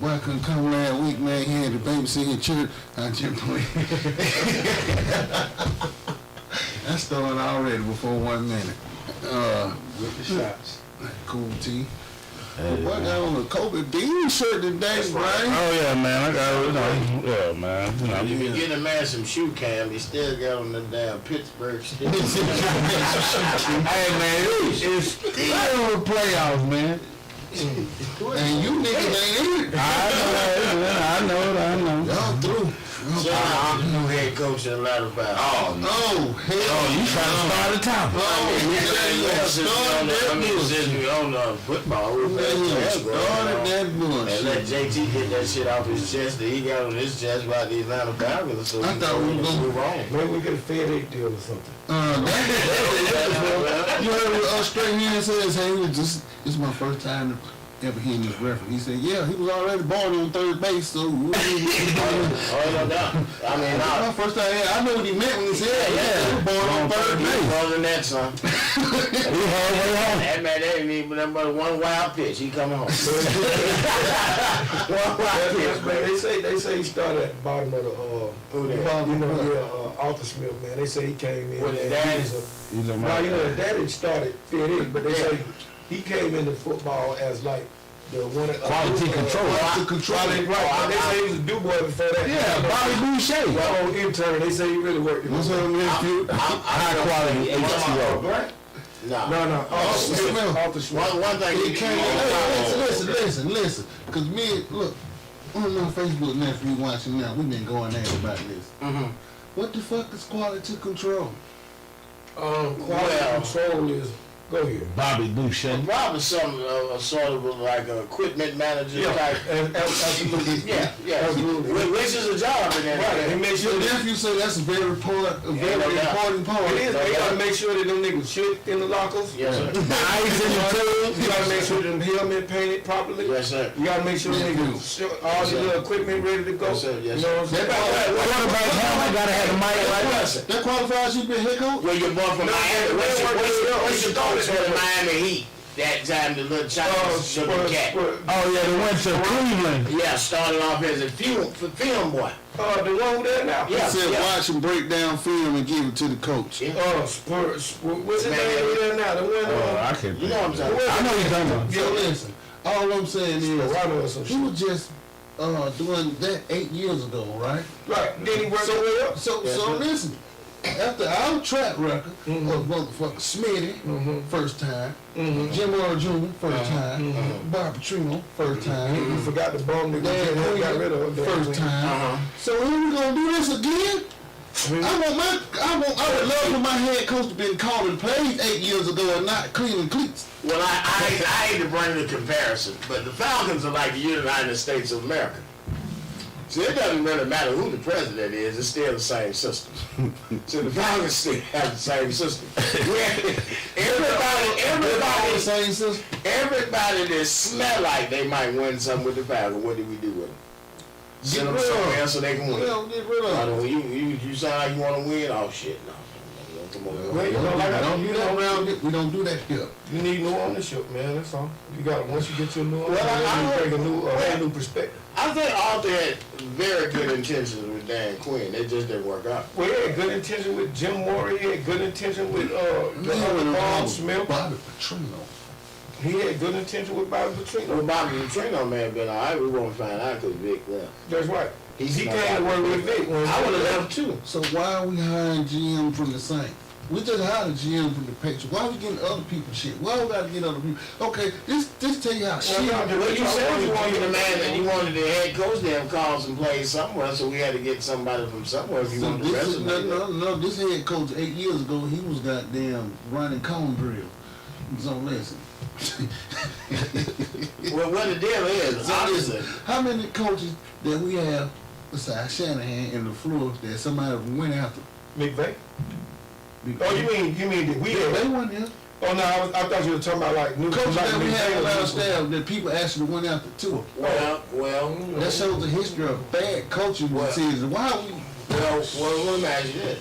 Boy, I couldn't come last week, man. He had the babysit at church. I just played. I started already before 1 minute. With the shots. Cool T. Boy, I got on a Kobe Bean shirt today, right? Oh yeah, man. I got yeah, man. You been getting a man some shoe cam. He still got on the damn Pittsburgh stick. Hey, man, it's still the playoffs, man. And you niggas ain't in it. I know. Y'all through. I'm new head coach in Atlanta. Oh, no. Hell You trying to start the top? Oh, on football. Started that bullshit. And let JT get that shit off his chest that he got on his chest about the Atlanta Falcons. So I thought we were going to wrong. Maybe we get a FedEx deal or something. You heard what straight hand says, hey, it's my first time ever hearing this reference. He said, yeah, he was already born on third base, so Oh, no doubt. I mean, my first time, I know what he meant when he said, he was born on third base. More than that, son. That man, that ain't even but one wild pitch. He coming home. One wild pitch, man. They say he started at the bottom of the Arthur Smith, man. They say he came in. With his daddy. His daddy started FedEx, but they say he came into football as like the one Quality control. Right. They say he was a do-boy before that. Yeah, Bobby Boucher. Well, intern. They say he really worked. What's up, nephew? High quality H2O. No. Arthur Smith. One thing He came listen. Because me, look, on my Facebook nephew watching now, we've been going at it about this. What the fuck is quality control? Quality control is. Go ahead. Bobby Boucher. Probably some sort of like a equipment manager type. Absolutely. Yeah. Which is a job in that. Right. He makes sure Your nephew say that's a very important part. It is. They gotta make sure that them niggas shit in the lockers. Yes, sir. The ice in the tube. You gotta make sure them helmet painted properly. Yes, sir. You gotta make sure niggas all the little equipment ready to go. Yes, sir. Yes, You know what I'm saying? Quarterback helmet gotta have the mic right there. That qualifies you to be a head coach? Well, you're born from Miami. What's your coach for the Miami Heat? That time the little Chinese sugar cat. Oh yeah, they went to Cleveland. Yeah, started off as a film boy. The one who there now. He said watch him break down film and give it to the coach. Spurs. What's his name who there now? The one. I can't. You know what I'm saying? I know you're talking about. So listen, all I'm saying is, he was just doing that 8 years ago, right? Right. Then he worked his way up. So listen. After our track record of motherfucker Smitty, first time, Jim Earl Jr., first time, Bob Petrino, first time, You forgot the bum nigga. Dan Got Quinn, rid of him. first time. So here we gonna do this again? I would love for my head coach to been calling plays 8 years ago and not cleaning cleats. Well, I hate to bring the comparison, but the Falcons are like the United States of America. So it doesn't really matter who the president is, it's still the same system. So the Falcons still have the same system. Everybody that smell like they might win something with the Falcons, what do we do with them? Send them somewhere else so they can win. Get rid of them. You sound like you want to win? Oh shit, no. Come on. We don't do that here. You need new ownership, man. That's all. You got once you get your new ownership, Well, you bring a new perspective. I think Arthur had very good intentions with Dan Quinn. It just didn't work out. Well, he had good intention with Jim Moore. He had good intention with Paul Smith. Bobby Petrino. He had good intention with Bobby Petrino. Well, Bobby Petrino may have been all right. We won't find out because Vic left. That's right. He not came to work with Vic. I would have left too. So why are we hiring GM from the Saints? We just hired a GM from the Patriots. Why are we getting other people shit? Why we gotta get other people? Okay, this tell you how shit. Well, you said you wanted the man that you wanted the head coach to have called some plays somewhere, so we had to get somebody from somewhere if you wanted the resume. No, this head coach 8 years ago, he was goddamn running cone drill. So listen. Well, what the deal is, obviously. How many coaches that we have besides Shanahan and LaFleur that somebody went after? McVay. Oh, you mean that we had? They went there. Oh no, I thought you were talking about like new coaches like that we had on our McVay. staff that people actually went after too. Well, that shows the history of bad coaching decisions. Why are we? Well, let me ask you this: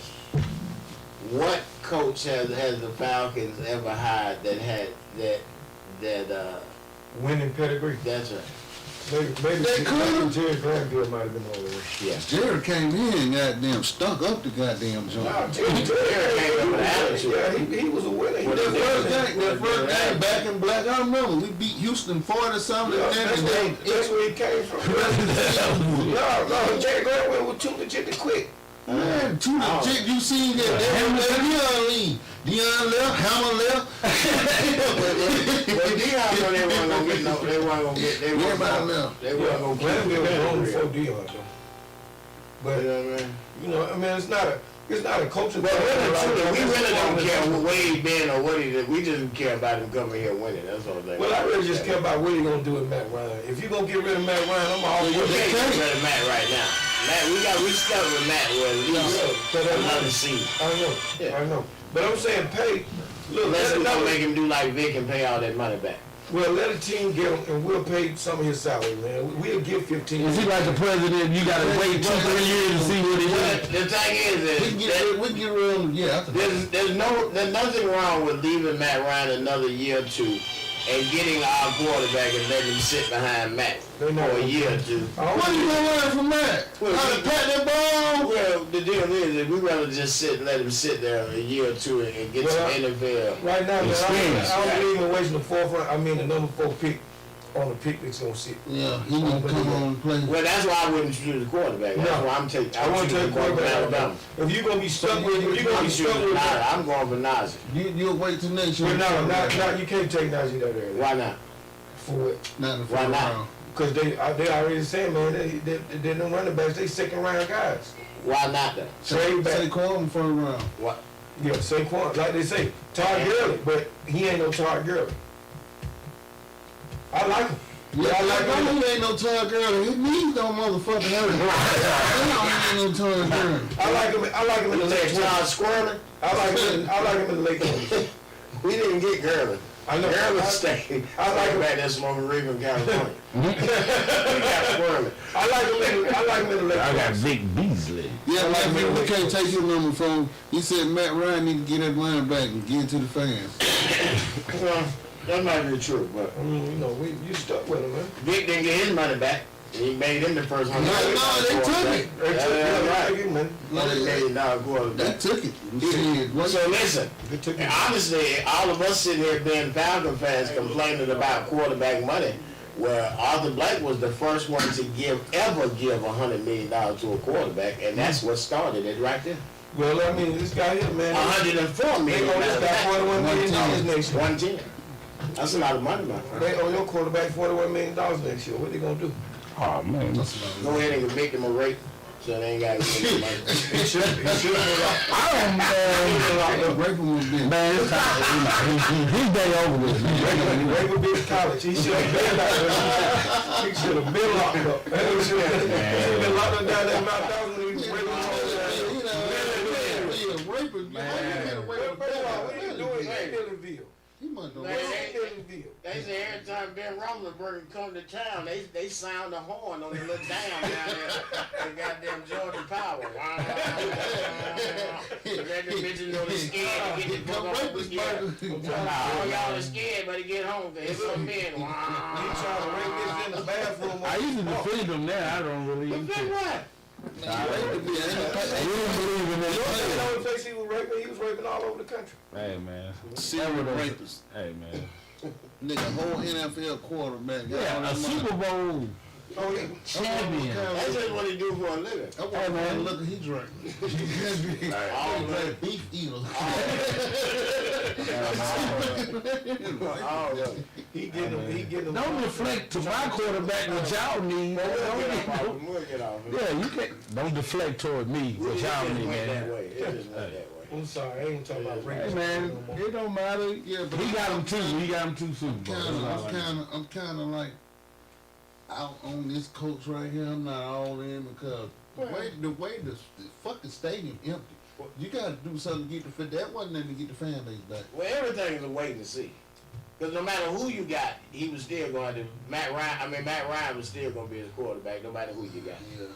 what coach has the Falcons ever hired that had that winning pedigree? That's right. Maybe Jerry Granville might have been over there. Yeah. Jerry came in and goddamn stunk up the goddamn joint. Nah, Jerry came up with attitude. Yeah, he was a winner. That first game back in black, I remember we beat Houston 40-something. That's where he came from. No, Jerry Granville was too legit to quit. Man, too legit. You seen that Deion left, Hammer left. But Deion know they weren't gonna get no. They weren't gonna get. They weren't gonna get. Granville was on before Deion though. But You know what I mean? you know, I mean, it's not a culture. But we really don't care what he been or what he did. We just care about him coming here winning. That's all they. Well, I really just care about what he gonna do with Matt Ryan. If you gonna get rid of Matt Ryan, I'm all You for can't that. get rid of Matt right now. Matt, we stuck with Matt with at least another season. I know. But I'm saying pay. Look, Unless we gonna let make him do like Vic and pay all that money back. well, let a team get him, and we'll pay some of his salary, man. We'll give 15. Is he like the president? You gotta wait 2-3 years to see what he But does. the thing is, We get rid of him, yeah. there's nothing wrong with leaving Matt Ryan another year or two and getting our quarterback and letting him sit behind Matt for a year or two. What are you gonna learn from that? Well, How to pat that ball? Well, the deal is that we'd rather just let him sit there a year or two and get some NFL. Right now, man, Experience. I don't believe in wasting the the number 4 pick on the pick that's gonna sit. Yeah, he need to come on and play. Well, that's why I wouldn't choose the quarterback. That's No. why I'm taking. I want to take quarterback. Alabama. If you're gonna be stuck with, I'm going for Najee. You'll wait till next year. But no, you can't take Najee that early. Why not? For what? Not in the Why first not? round. Because they already said, man, they them running backs, they second round guys. Why not though? Trade back. Saquon in the first round. What? Yeah, Saquon, like they say, Todd Gurley, but he ain't no Todd Gurley. I like him. Yeah, I like him. He ain't no Todd Gurley. His knees don't motherfucking hurt. He ain't no Todd Gurley. I like him in the late Todd 20s. Squirrling? I like him in the late 20s. We didn't get Gurley. I know. Gurley stayed. I like him. Back there smoking Reagan, California. We got Squirrely. I like him in the late I got 20s. Vic Beasley. Yeah, we can't take his number from him. He said Matt Ryan need to get that line back and get it to the fans. Well, that might be true, but I mean, you know, you stuck with him, man. Vic didn't get his money back. He made him the first $100. No, they took it. They took it, man. $100 million quarterback. They took it. Shit, what? So listen, They took it. honestly, all of us sitting here being Falcon fans complaining about quarterback money, where Arthur Blank was the first one to ever give $100 million to a quarterback, and that's what started it right there. Well, I mean, this guy here, man. $104 They million. owe this guy $41 million next year. 110. That's a lot of money, man. They owe your quarterback $41 million next year. What they gonna do? Oh man. Go ahead and convict him of rape, so they ain't got to give him money. He should have I don't Break him a bit. man, it's time. His day over with. Rape would be in college. He should have been locked up. He should have been locked up. He should have been locked up down there in Mount Dawson when he was raping all What are you doing in Milledgeville? He must know. Man, Milledgeville. They say every time Ben Roethlisberger come to town, they sound the horn on the little dam down there. The goddamn Georgia Power. Let the bitches know they're scared to get the fuck off the scared. All y'all are scared, but to get home, cause it's some men. He trying to rape this in the bathroom. I used to defend him now. I don't really even But care. then what? You don't believe in You that. know the place he was raping all over the country. Hey man. Serial rapist. Hey man. Nigga, whole NFL quarterback. Yeah, a Super Bowl Oh, yeah. champion. That's just what he do for a living. I want man, look at he drank. All Like beef eater. He getting them. Don't deflect to my quarterback what y'all need. We'll get off. Yeah, you can't. Don't deflect toward me what y'all need, It man. just went that way. I'm sorry, I ain't talking about rape. Hey man, it don't matter. Yeah, but He got him two. He got him 2 Super Bowls. I'm kind of like out on this coach right here. I'm not all in because the way the fucking stadium empty. You got to do something to get the fit. That wasn't nothing to get the fan base back. Well, everything's a wait and see. Because no matter who you got, he was still going to Matt Ryan was still going to be his quarterback, no matter who you got. Yeah.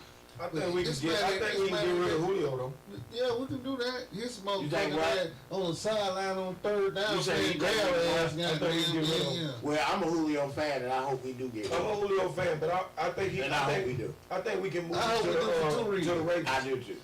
I think we can get rid of Julio though. Yeah, we can do that. His think motherfucking what? ass on the sideline on third down. You say he playing got grab rid ass, of him? I think we goddamn, get rid of him. yeah. Well, I'm a Julio fan, and I hope we do get rid I'm a of him. Julio fan, but I think he. And I hope we do. I think we can move I hope to we do for two the reasons. Raiders. I do too.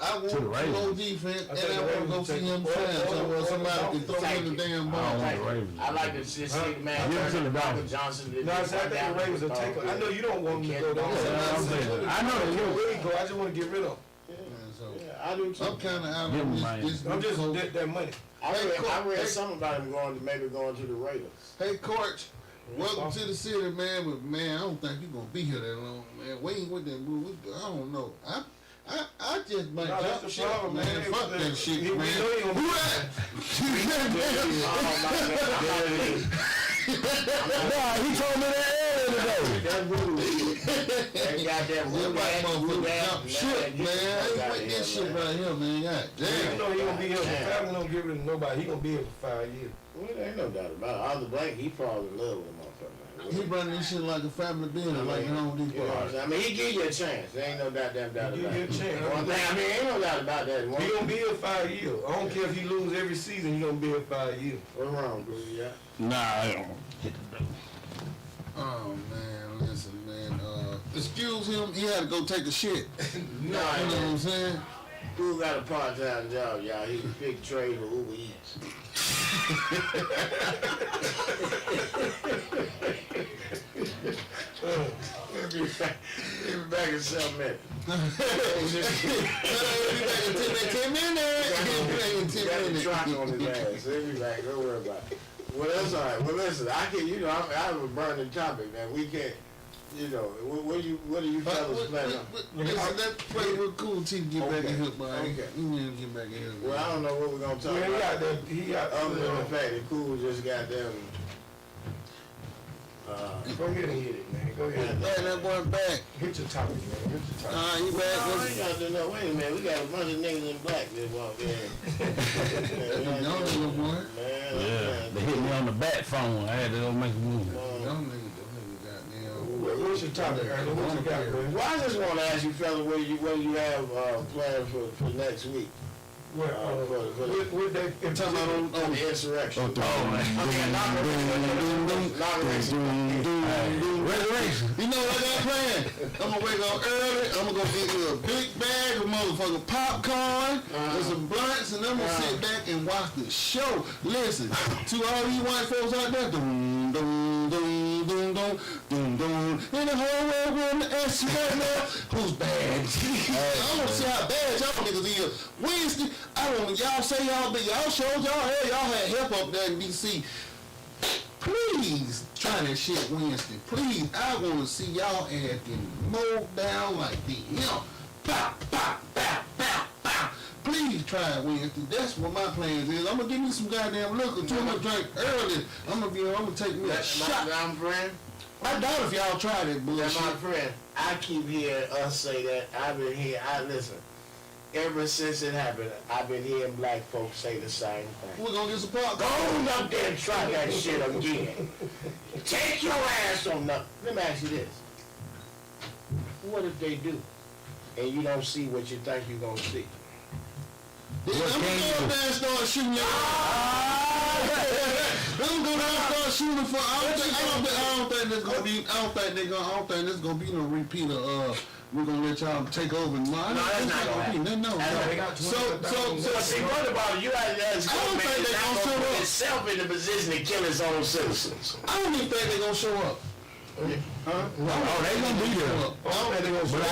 I want To the two Ravens. on defense, I and think I the want to Ravens go will see take him it. sign somewhere somebody can throw Thank him the you. damn I ball. don't want Thank the you. Ravens. I like to just see the man. Give it to the Michael Dolphins. Johnson. No, I said I think the Ravens will take him. I know you don't want him to go down. Yeah, I'm saying. I know they will. Where he go? I just want to get rid of him. And so, Yeah, I do too. I'm kind of out Give him on mine. this. I'm just coach. that money. I read something about him going to the Raiders. Hey, coach, welcome to the city, man. But man, I don't think you're gonna be here that long, man. Waiting with them, I don't know. I just might No, that's jump the ship, problem, man. man. Fuck that shit, We know man. he gonna be- Who that? Nah, he told me that earlier today. That's rude. That goddamn Yeah, rude white ass, motherfucker rude jump ass, shit, man. I ain't with this shit right here, man. God You damn. know he gonna be here for Damn. family. Don't get rid of nobody. He gonna be here for 5 years. Well, there ain't no doubt about it. Other Black, he falls in love with a motherfucker. He running this shit like a family business, like Home You know what I'm Depot. saying? I mean, he give you a chance. There ain't no doubt He about give it. you a chance. One thing, I mean, ain't no doubt about that. He gonna be here 5 years. I don't care if he lose every season. He gonna be here 5 years. What's wrong, bro? Yeah. Nah, I don't. Oh man, listen, man. Excuse him. He had to go take a shit. No, You know what I'm saying? Who got a part-time job, y'all? He can pick trade for Uber Eats. He'll be back in 7 minutes. He'll be back in 10 minutes. He'll be back in 10 Got the minutes. truck on his ass. He'll be back. Don't worry about it. Well, that's all right. Well, listen, I can, I have a burning topic, man. We can't, what do you fellas plan on? Listen, let's play real cool till you get back in here, boy. Okay. You need to get back in here. Well, I don't know what we're going to talk Well, about. he got Other than the fact that Cool just got them. Go ahead and hit it, man. Go ahead. Hey, that boy back. Hit your topic, man. Hit your topic. He No, back. I ain't got to know. Wait a minute, we got a bunch of niggas in black that walk in. Young nigga, boy. Yeah, they hit me on the bat phone. I had to go make a move. Young nigga, goddamn. What's your topic, Ernie? What you got, man? Well, I just want to ask you fellas what you have planned for next week. What they I'm talking about On the insurrection. Resurrection. You know what I got planned? I'm gonna wake up early. I'm gonna go get me a big bag of motherfucking popcorn and some blunts, and I'm gonna sit back and watch the show. Listen to all you white folks out there. Dum dum dum dum dum dum dum. And the whole world gonna ask you right now, who's bad? I wanna see how bad y'all niggas is. Wednesday, I want y'all say y'all showed y'all had help up there in DC. Please try that shit Wednesday. Please, I want to see y'all ass getting mowed down like the hell. Pow, pow, pow, pow, pow. Please try it Wednesday. That's what my plans is. I'm gonna give me some goddamn liquor too. I'm gonna drink early. I'm gonna take me a shot. My friend. I doubt if y'all try that That's bullshit. my friend. I keep hearing us say that. I've been here. Listen. Ever since it happened, I've been hearing black folks say the same thing. We're gonna get some popcorn. Go on up there and try that shit again. Take your ass on up. Let me ask you this. What if they do? And you don't see what you think you're gonna see? I'm gonna go down and start shooting y'all. I'm gonna go down and start shooting for. I don't think there's gonna be. I don't think there's gonna be no repeat of. We're gonna let y'all take over. No, that's not gonna happen. No. So, See, what about it? You out there? I don't think they gonna show up. Itself in the position to kill its own citizens. I don't even think they're gonna show up. Oh, they gonna be there. I don't think they're gonna show up.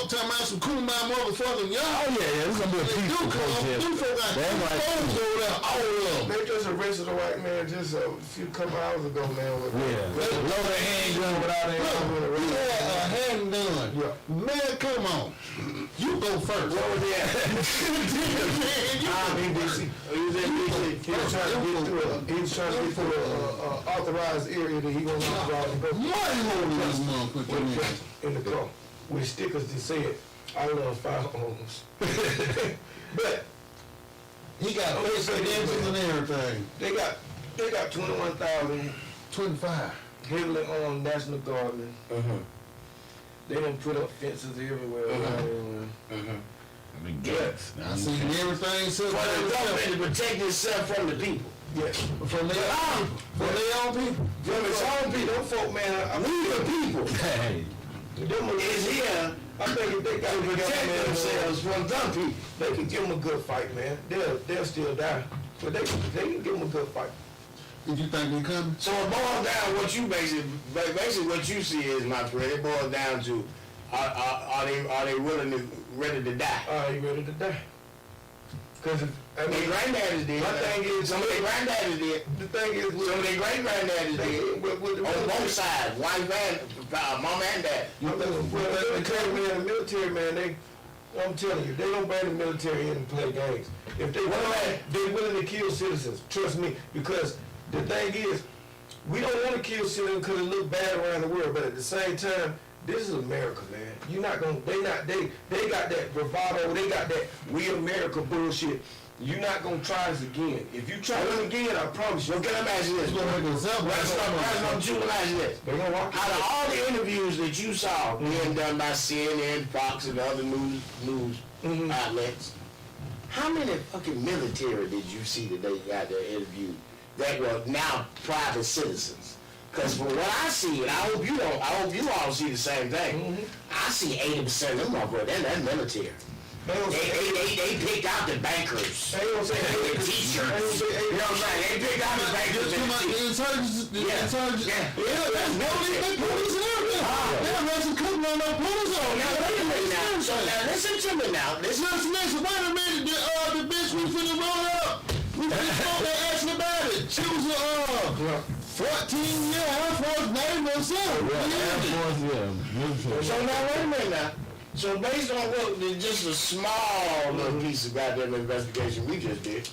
Talking about some cool my motherfucking y'all. Oh yeah, it's gonna be a They do peaceful come. protest. Them folk got That's right. phones over there. All of them. They just arrested a white man just a few couple hours ago, man. Yeah, load a handgun without a Look, he had a handgun. Yeah. Man, come on. You go first. What was that? In DC. He was in D.C. He was trying to get through an authorized area that he wasn't authorized to go through. Money holding this motherfucker, man. In the car with stickers that said, "I love firearms." But He got face credentials and everything. they got 21,000 25. heavily on National Guardmen. They done put up fences everywhere. I mean, guts. I seen everything For the government to protect itself from the people. Yes. from their own people. From their own people. From its own people, them folk, man. We the people Hey. Them is here I think if they got to together, protect man, themselves from dumb people. they can give them a good fight, man. They'll still die, but they can give them a good fight. Did you think they coming? So it boils down what you basically what you see is, my friend, it boils down to are they ready to die? Are you ready to die? Because I Their mean, granddaddies did. my thing is, Some of their granddaddies did. the thing is, Some of their great-granddaddies did. On both sides, wife and mom and dad. the military man, I'm telling you, they don't bring the military in and play games. If they're willing to kill citizens, trust me, because the thing is, we don't want to kill citizens because it looks bad around the world, but at the same time, this is America, man. You're not gonna, they got that bravado, they got that we America bullshit. You're not gonna try this again. If you try it again, I promise you. Okay, let me ask you this. They're gonna walk Out of all the interviews that you saw being done by CNN, Fox, and other news outlets, how many fucking military did you see that they got there interviewed that were now private citizens? Because from what I see, and I hope you all see the same thing. I see 80% of them motherfuckers, that's military. They picked out the bankers. They don't say The teachers. You know what I'm saying? They picked out the bankers. The insurgents, that's military. Police and everything. They don't have some cooking on no police on. Now wait a minute now. So now listen to me now. Listen, wait a minute. The bitch we finna roll up. We finna smoke that action about it. She was 14-year Air Force Navy or something. So now wait a minute now. So based on what, just a small little piece of goddamn investigation we just did.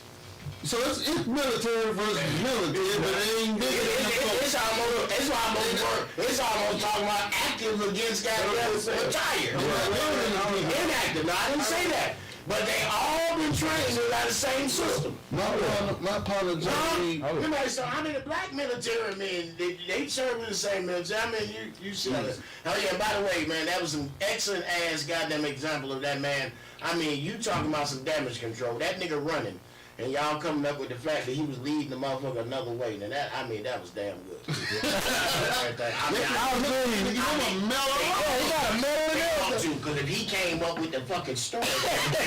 So it's military versus military, but it ain't big enough. It's almost talking about active against goddamn retired. Inactive. No, I didn't say that. But they all been trained in the same system. My partner, Johnny. So how many black military men, they serve in the same military? I mean, you see that. Oh yeah, by the way, man, that was an excellent ass goddamn example of that man. I mean, you talking about some damage control. That nigga running. And y'all coming up with the fact that he was leading the motherfucker another way. Now that, I mean, that was damn good. Because if he came up with the fucking story, that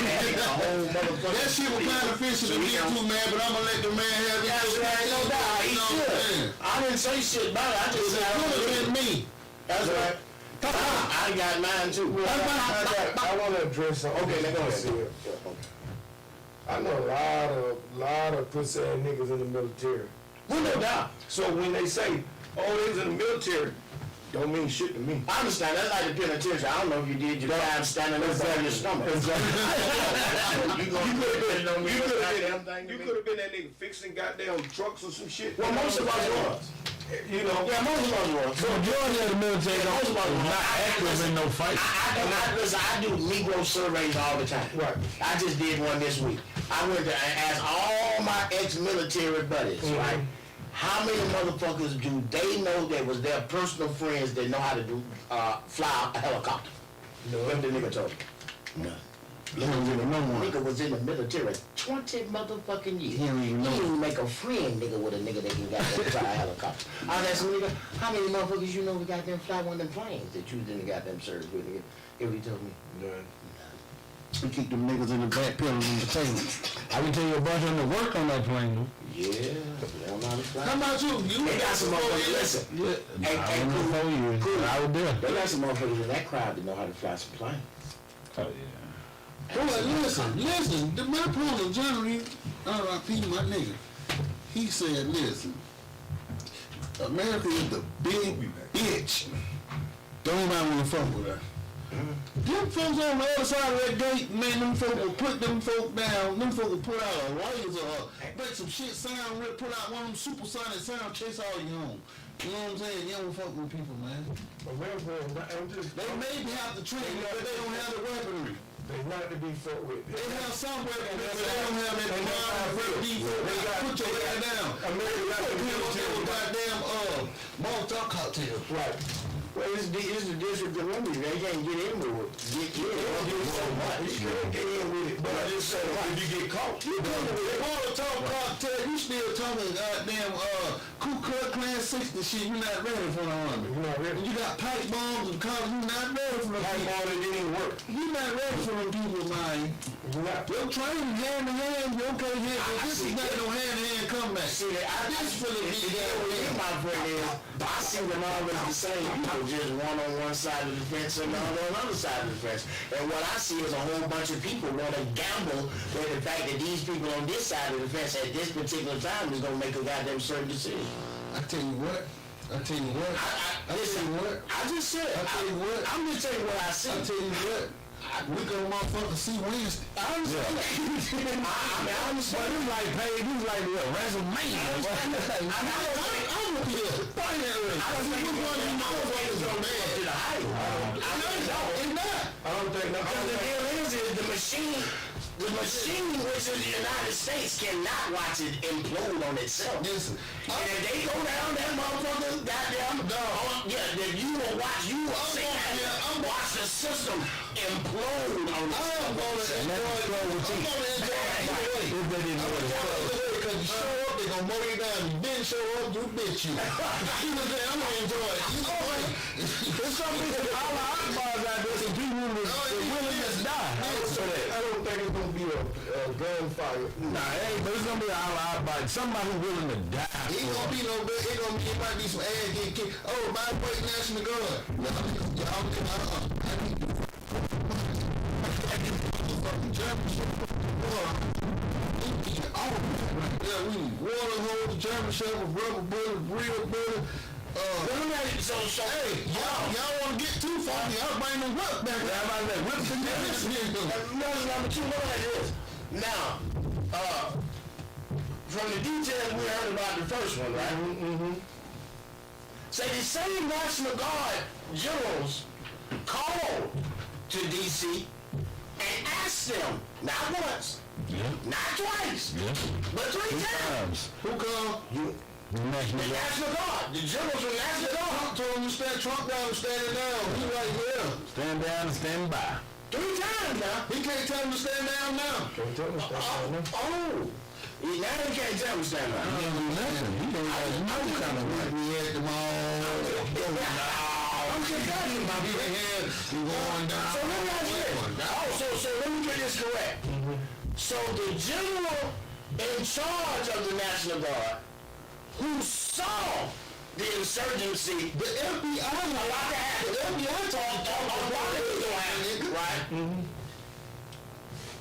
shit was kind of fishy to me too, man, but I'm gonna let the man have his right, no doubt. He should. I didn't say shit about it. I just said It could have been me. That's right. I got mine too. I want to address something. Okay, let go ahead. I know a lot of pussy ass niggas in the military. Well, no doubt. So when they say, oh, they was in the military, don't mean shit to me. I understand. That's like the penitentiary. I don't know if you did your time standing up on your stomach. You You could have been that nigga fixing goddamn trucks or some shit. Well, most of us was. You know. Yeah, most of us was. The majority of the military Most of us was. not active in no fight. I do Negro surveys all the time. Right. I just did one this week. I went to ask all my ex-military buddies, right? How many motherfuckers do they know that was their personal friends that know how to do fly a helicopter? No. What the nigga told me? None. Nigga was in the military 20 motherfucking years. He didn't even make a friend, nigga, with a nigga that can goddamn fly a helicopter. I was asking nigga, how many motherfuckers you know that goddamn fly one of them planes that you didn't goddamn service with, nigga? He told me. None. We keep them niggas in the back peeling and potatoes. I can tell you a bunch of them that work on that plane, though. Yeah, they don't know how to fly. How about you? They got some motherfuckers, listen. Yeah, Hey, I don't know 4 years. cool. I was there. They got some motherfuckers in that crowd that know how to fly some planes. Oh, yeah. Boy, listen. My opponent, Johnny, R.I.P. my nigga, he said, listen, America is the big bitch. Don't nobody want to fuck with her. Them folks on the other side of that gate, man, them folks will put them folk down. Them folks will put out a laser or make some shit sound, put out one of them supersonic sound, chase all you home. You know what I'm saying? You don't fuck with people, man. They maybe have the training, but they don't have the weaponry. They not to be fucked with. They have some weaponry, but they don't have that command default. They got put your ass down. America got the goddamn Molotov cocktail. Right. Well, it's the District of Columbia. They can't get in with it. Get so much. You can't get in with it, but I just say, if you get caught, You want to talk cartel, you still talking goddamn Ku Klux Klan 60 shit, you not ready for the army. you're not ready. You got pipe bombs and cars, you not ready for the Pipe people. bomb, it didn't work. You not ready for them people, man. You're not. Your training hand to hand, you okay hand, but this is not no hand to hand comeback. See, This for the my friend is, I see them always the same people, just one on one side of the fence and the other on the other side of the fence. And what I see is a whole bunch of people want to gamble with the fact that these people on this side of the fence at this particular time is going to make a goddamn certain decision. I tell you what. I just said, I'm just telling you what I see. I tell you what. We gonna motherfucker see Wednesday. I understand. I understand. It was like paid. It was like what, WrestleMania. I don't think no. Because the deal is the machine which is the United States cannot watch it implode on itself. Listen, And if they go down that motherfucker, goddamn, then you will watch, watch the system implode on itself. Because you show up, they gonna mow you down. You didn't show up, you bitch you. You know what I'm gonna enjoy it. You know what? There's some people, all the Akbars out there, some people who was willing to die. I don't think it's gonna be a gunfire. Nah, hey, but it's gonna be all Akbar. Somebody who willing to die. Ain't gonna be no big, it might be some ass getting kicked. Oh, by the way, National Guard. Yeah, we need water hose, German Shepherd, rubber bullet, real bullet. Hey, y'all wanna get too funky? Y'all bring them whip back. Number two, look at this. Now, from the details we heard about the first one, right? Mm-hmm. Say the same National Guard generals called to D.C. and asked them, not once, not twice, but three times. Who called? The National Guard, the generals from National Guard. Trump told him to stand. Trump down, standing down. He right here. Stand down and stand by. 3 times now. He can't tell him to stand down now. Don't tell us that. Oh. Now he can't tell me stand up. He don't do nothing. He don't have no kind of right. We had them all. I'm just telling you about it. We going down. So let me ask you this. So let me get this correct. So the general in charge of the National Guard who saw the insurgency, the FBI, the FBI talked about why it was going to happen, right?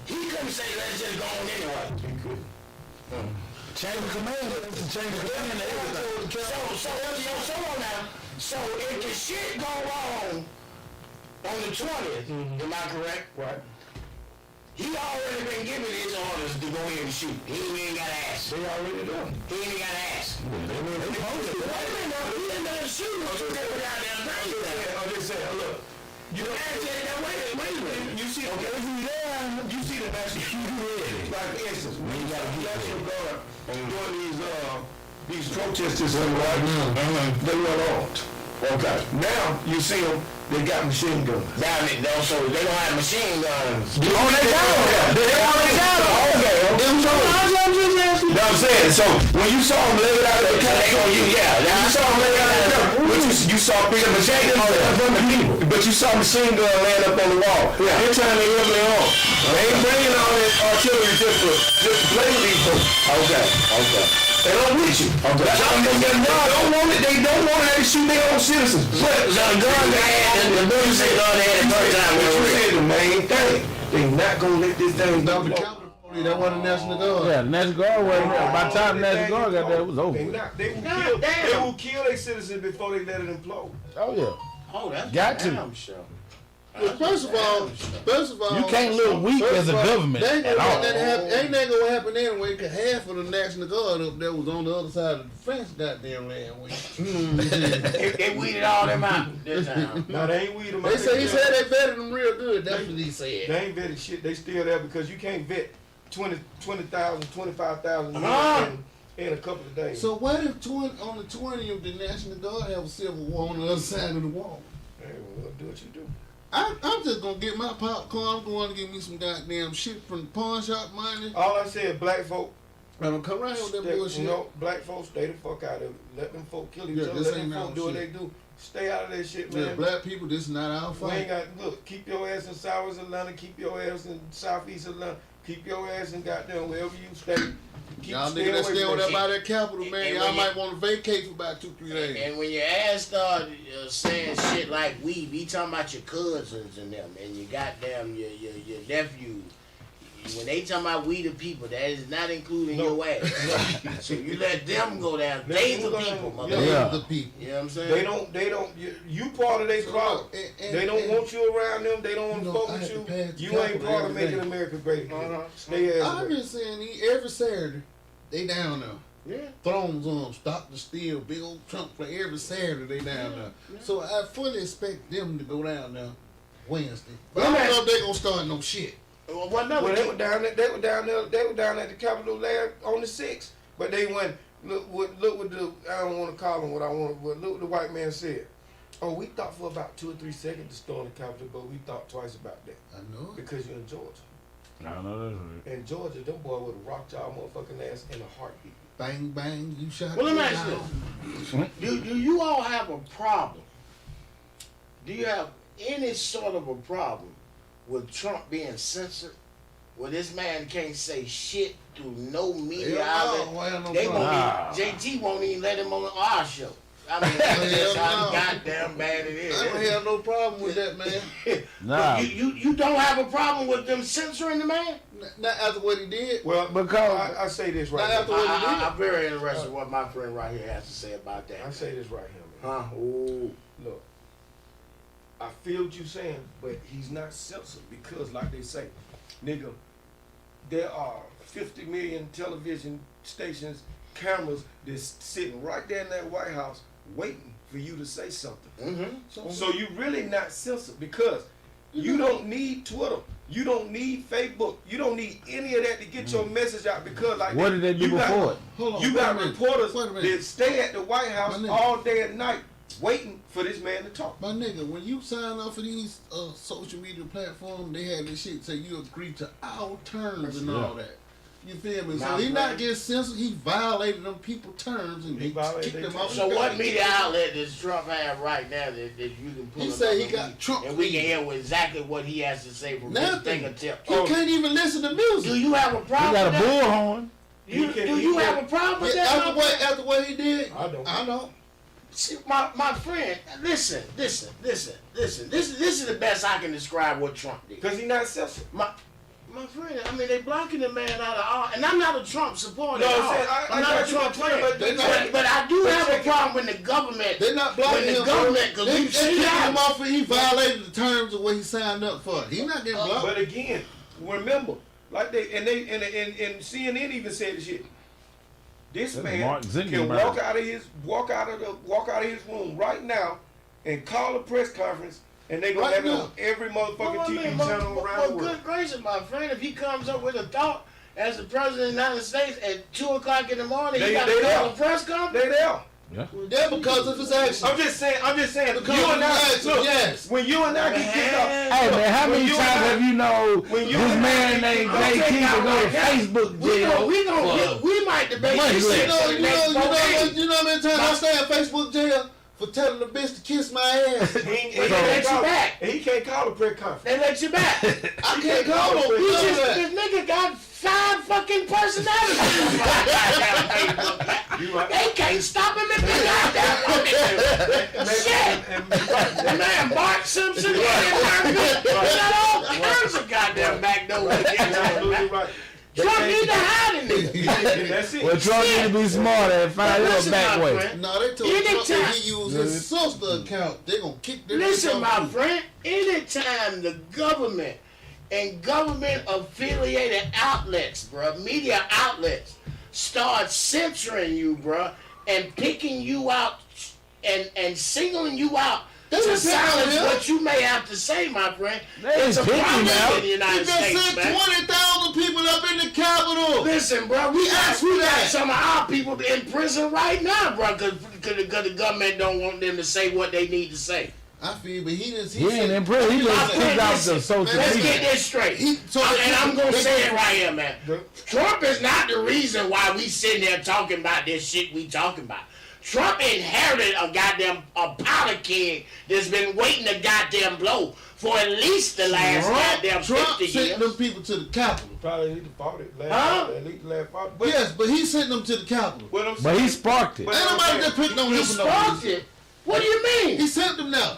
He couldn't say let's just go on anyway. He could. Change of command. Change of command to everything. So on now. So if the shit go wrong on the 20th, am I correct? Right. He already been given his orders to go in and shoot. He ain't got to ask. They already done. He ain't got to ask. They Wait a minute, he didn't know shoot. They were out there banging. I'm just saying, look. You know, wait a minute. You see, okay, you see the National Guard, like for instance, when you got a National Guard doing these protesters and right now, they were armed. Okay. Now you see them, they got machine guns. So they don't have machine guns. They already got them. Okay. You know what I'm saying? So when you saw them lay it out of the car, you saw them lay it out of the car, you saw big machine guns from the people, but you saw machine gun laying up on the wall. Yeah. They're trying to level it on. They ain't bringing all that artillery just to play with these folks. Okay. They don't with you. Okay. That's how they don't want it. They don't want it to shoot their own citizens. But the gun they had, the bullets they done had the first time. But you said the main thing. They not gonna let this thing That go. wasn't the National Guard. Yeah, the National Guard wasn't there. By the time the National Guard got there, it was over. They will kill their citizens before they let it implode. Oh, yeah. Oh, that's Got to. damn sure. Well, first of all, You can't look weak as a government They ain't at gonna all. let that happen. Ain't that gonna happen anyway? Cause half of the National Guard up there was on the other side of the fence. Goddamn land week. They weeded all them out this time. No, they ain't weed them out. He said they vetted them real good. That's what he said. They ain't vetted shit. They still there because you can't vet 20,000, 25,000 in a couple of days. So what if on the 20th the National Guard have a civil war on the other side of the wall? Hey, well, do what you do. I'm just gonna get my popcorn. I'm going to get me some goddamn shit from the pawn shop money. All I said, black folk, I don't come around with that bullshit. you know, black folks, stay the fuck out of it. Let them folk kill each Yeah, other. this Let ain't them folk our do what shit. they do. Stay out of that shit, Yeah, man. black people, this is not our We fight. ain't got, look, keep your ass in Southwest Atlanta, keep your ass in Southeast Atlanta, keep your ass in goddamn wherever you stay. Y'all niggas that stay over there by that Capitol, man, and y'all when might want to vacate for about 2-3 days. And when your ass start saying shit like we be talking about your cousins and them, and your goddamn your nephews. When they talking about we the people, that is not including your ass. So you let them go down. They the people, motherfucker. Yeah. The people. You know what I'm saying? They don't, you part of their problem. They don't want you around them, they don't want to fuck I had to with pass the you. You ain't Capitol part of every making day. America great again. Uh-huh. Stay ass I've away. been saying every Saturday, they down there. Yeah. Thrones on, stop the steal, big old Trump for every Saturday they down there. So I fully expect them to go down there Wednesday. But I don't know if they gonna start no shit. Well, Well, they were down there. They were down at the Capitol last on the 6th. But they went. Look what the. I don't want to call them what I want. But look what the white man said. Oh, we thought for about 2 or 3 seconds to storm the Capitol, but we thought twice about that I know it. because you're in Georgia. I know that's right. In Georgia, them boy would have rocked y'all motherfucking ass in a heartbeat. Bang, bang, you shot Well, let me me ask you down. this. Do you all have a problem? Do you have any sort of a problem with Trump being censored? Well, this man can't say shit through no media Hell no, outlet. why no They problem? won't even, JT won't even let him on our show. I mean, that's how no. goddamn bad it is. I don't have no problem with that, man. Nah, You don't have a problem with them censoring the man? Not after what he did. Well, Because- I say this right Not after here. what he did. I'm very interested in what my friend right here has to say about that. I say this right here, man. Huh? Ooh. Look, I feel what you're saying, but he's not censored because, like they say, nigga, there are 50 million television stations, cameras that's sitting right there in that White House waiting for you to say something. Mm-hmm. So you really not censored because you don't need Twitter. You don't need Facebook. You don't need any of that to get your message out because like what did they do you got- before it? Hold on, You wait got a minute. reporters Wait a minute. that stay at the White House My nigga. all day and night waiting for this man to talk. My nigga, when you sign up for these social media platforms, they have this shit say you agree to our terms and all that. You feel me? So Now, he not right. getting censored. He violated them people terms and He they violated kicked their him off. So the what goddamn media thing. outlet does Trump have right now that you can pull He up said on he and got we- Trump and we can tweets. hear exactly what he has to say from his Nothing. fingertip. He can't even listen to music. Do you have a He problem got a with that? bullhorn. You, He can- do he you can- have a problem with Yeah, that? after what he did, I don't. I know. See, my friend, listen. This is the best I can describe what Trump did. Because he not censored. My friend, I mean, they blocking the man out of all, and I'm not a Trump supporter. No, at I'm all. saying, I'm I not got a you Trump on Twitter, fan. but they not- But I do but have a check it. problem when the government, They're not blocking when the him. government, because They you see kicked him that. off and he violated the terms of what he signed up for. He not getting blocked. But again, remember, like and CNN even said the shit. This That's man Mark can Zuckerberg. walk out of his room right now and call a press conference, and they gonna Right have it now. on every motherfucking I TV mean, channel around the world. good gracious, my friend, if he comes up with a thought as the president of the United States at 2:00 in the morning, he They- got to they call there. a press conference. They there. Yeah, because of his actions. I'm just saying. Because You of and his I, actions, look, yes. when you and I get kicked off. Hey man, how When many you times and I- have you know when you this and I man get named kicked off, JT take to out go right to now. Facebook jail? We might debate Money this shit left. for the next 4 days. You know how many times I stay in Facebook jail for telling the bitch to kiss my ass. He They let you back. He can't call a press conference. They let you back. I can't call no You You bitch just, that. this nigga got 5 fucking personalities. You right. They can't stop him if they goddamn want to. Shit. The man Bart Simpson, Eddie Murphy, got all kinds of goddamn back doors to get You're to him. absolutely right. Trump need to hide in this. That's it. Well, Trump need to be smarter and find But him a listen, back my way. friend, No, they told Anytime. Trump that he used his sister account. They gonna kick their Listen, bitch my off too. friend, anytime the government and government affiliated outlets, bruh, media outlets, start censoring you, bruh, and picking you out and singling you out to silence what you may have to say, my friend. It's a problem in the United States, sent man. 20,000 people up in the Capitol. Listen, bro, we got some of our people in prison right now, bro, because the government don't want them to say what they need to say. I feel, but he didn't. He ain't in prison. He just kicked out the social Let's media. get this straight. And I'm going to say it right here, man. Trump is not the reason why we sitting there talking about this shit we talking about. Trump inherited a powder keg that's been waiting to goddamn blow for at least the last goddamn 50 Trump years. sent them people to the Capitol. Probably need to fought it. At least the last fought. Yes, but he sent them to the Capitol. But he sparked it. Ain't nobody just picking on him He for no sparked reason. it. What do you mean? He sent them now.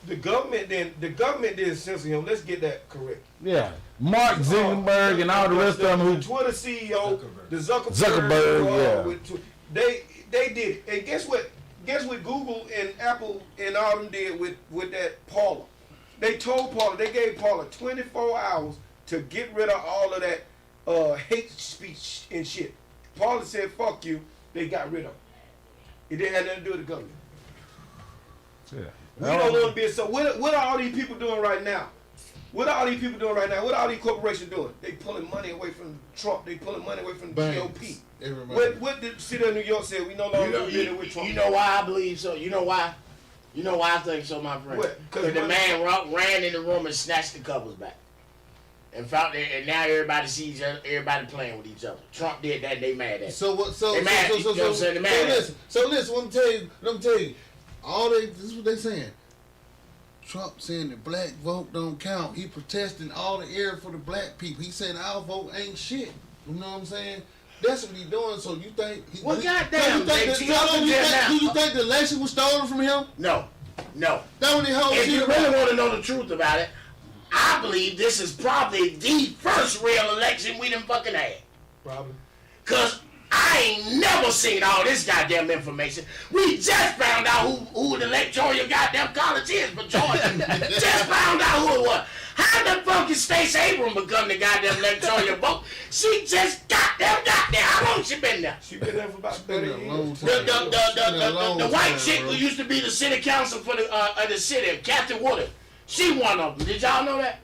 The government didn't censor him. Let's get that correct. Yeah. Mark Zuckerberg and all the rest of them who. The Twitter CEO, the Zuckerberg, they did it. And guess what? Guess what Google and Apple and all them did with that Paula? They told Paula, they gave Paula 24 hours to get rid of all of that hate speech and shit. Paula said, "Fuck you." They got rid of it. It didn't have nothing to do with the government. Yeah. We don't want to be so. What are all these people doing right now? What are all these people doing right now? What are all these corporations doing? They pulling money away from Trump. They pulling money away from the GOP. What did the city of New York say? We no longer dealing with Trump. You know why I believe so? You know why? You know why I think so, my friend? Because the man ran in the room and snatched the covers back. And now everybody sees everybody playing with each other. Trump did that, they mad at him. So what? So they mad. So listen. Let me tell you. This is what they saying. Trump saying the black vote don't count. He protesting all the area for the black people. He saying our vote ain't shit. You know what I'm saying? That's what he doing. So you think? Goddamn, do you think the election was stolen from him? No. That when he holds if you really want to know the truth about it, I believe this is probably the first real election we done fucking had. Probably. Cause I ain't never seen all this goddamn information. We just found out who the electoral goddamn college is for Georgia. Just found out who it was. How the fuck is Stacey Abrams become the goddamn electoral vote? She just got there. How long she been there? She been there for about 30 years. The white chick who used to be the city council for the city, Captain Woodard. She one of them. Did y'all know that?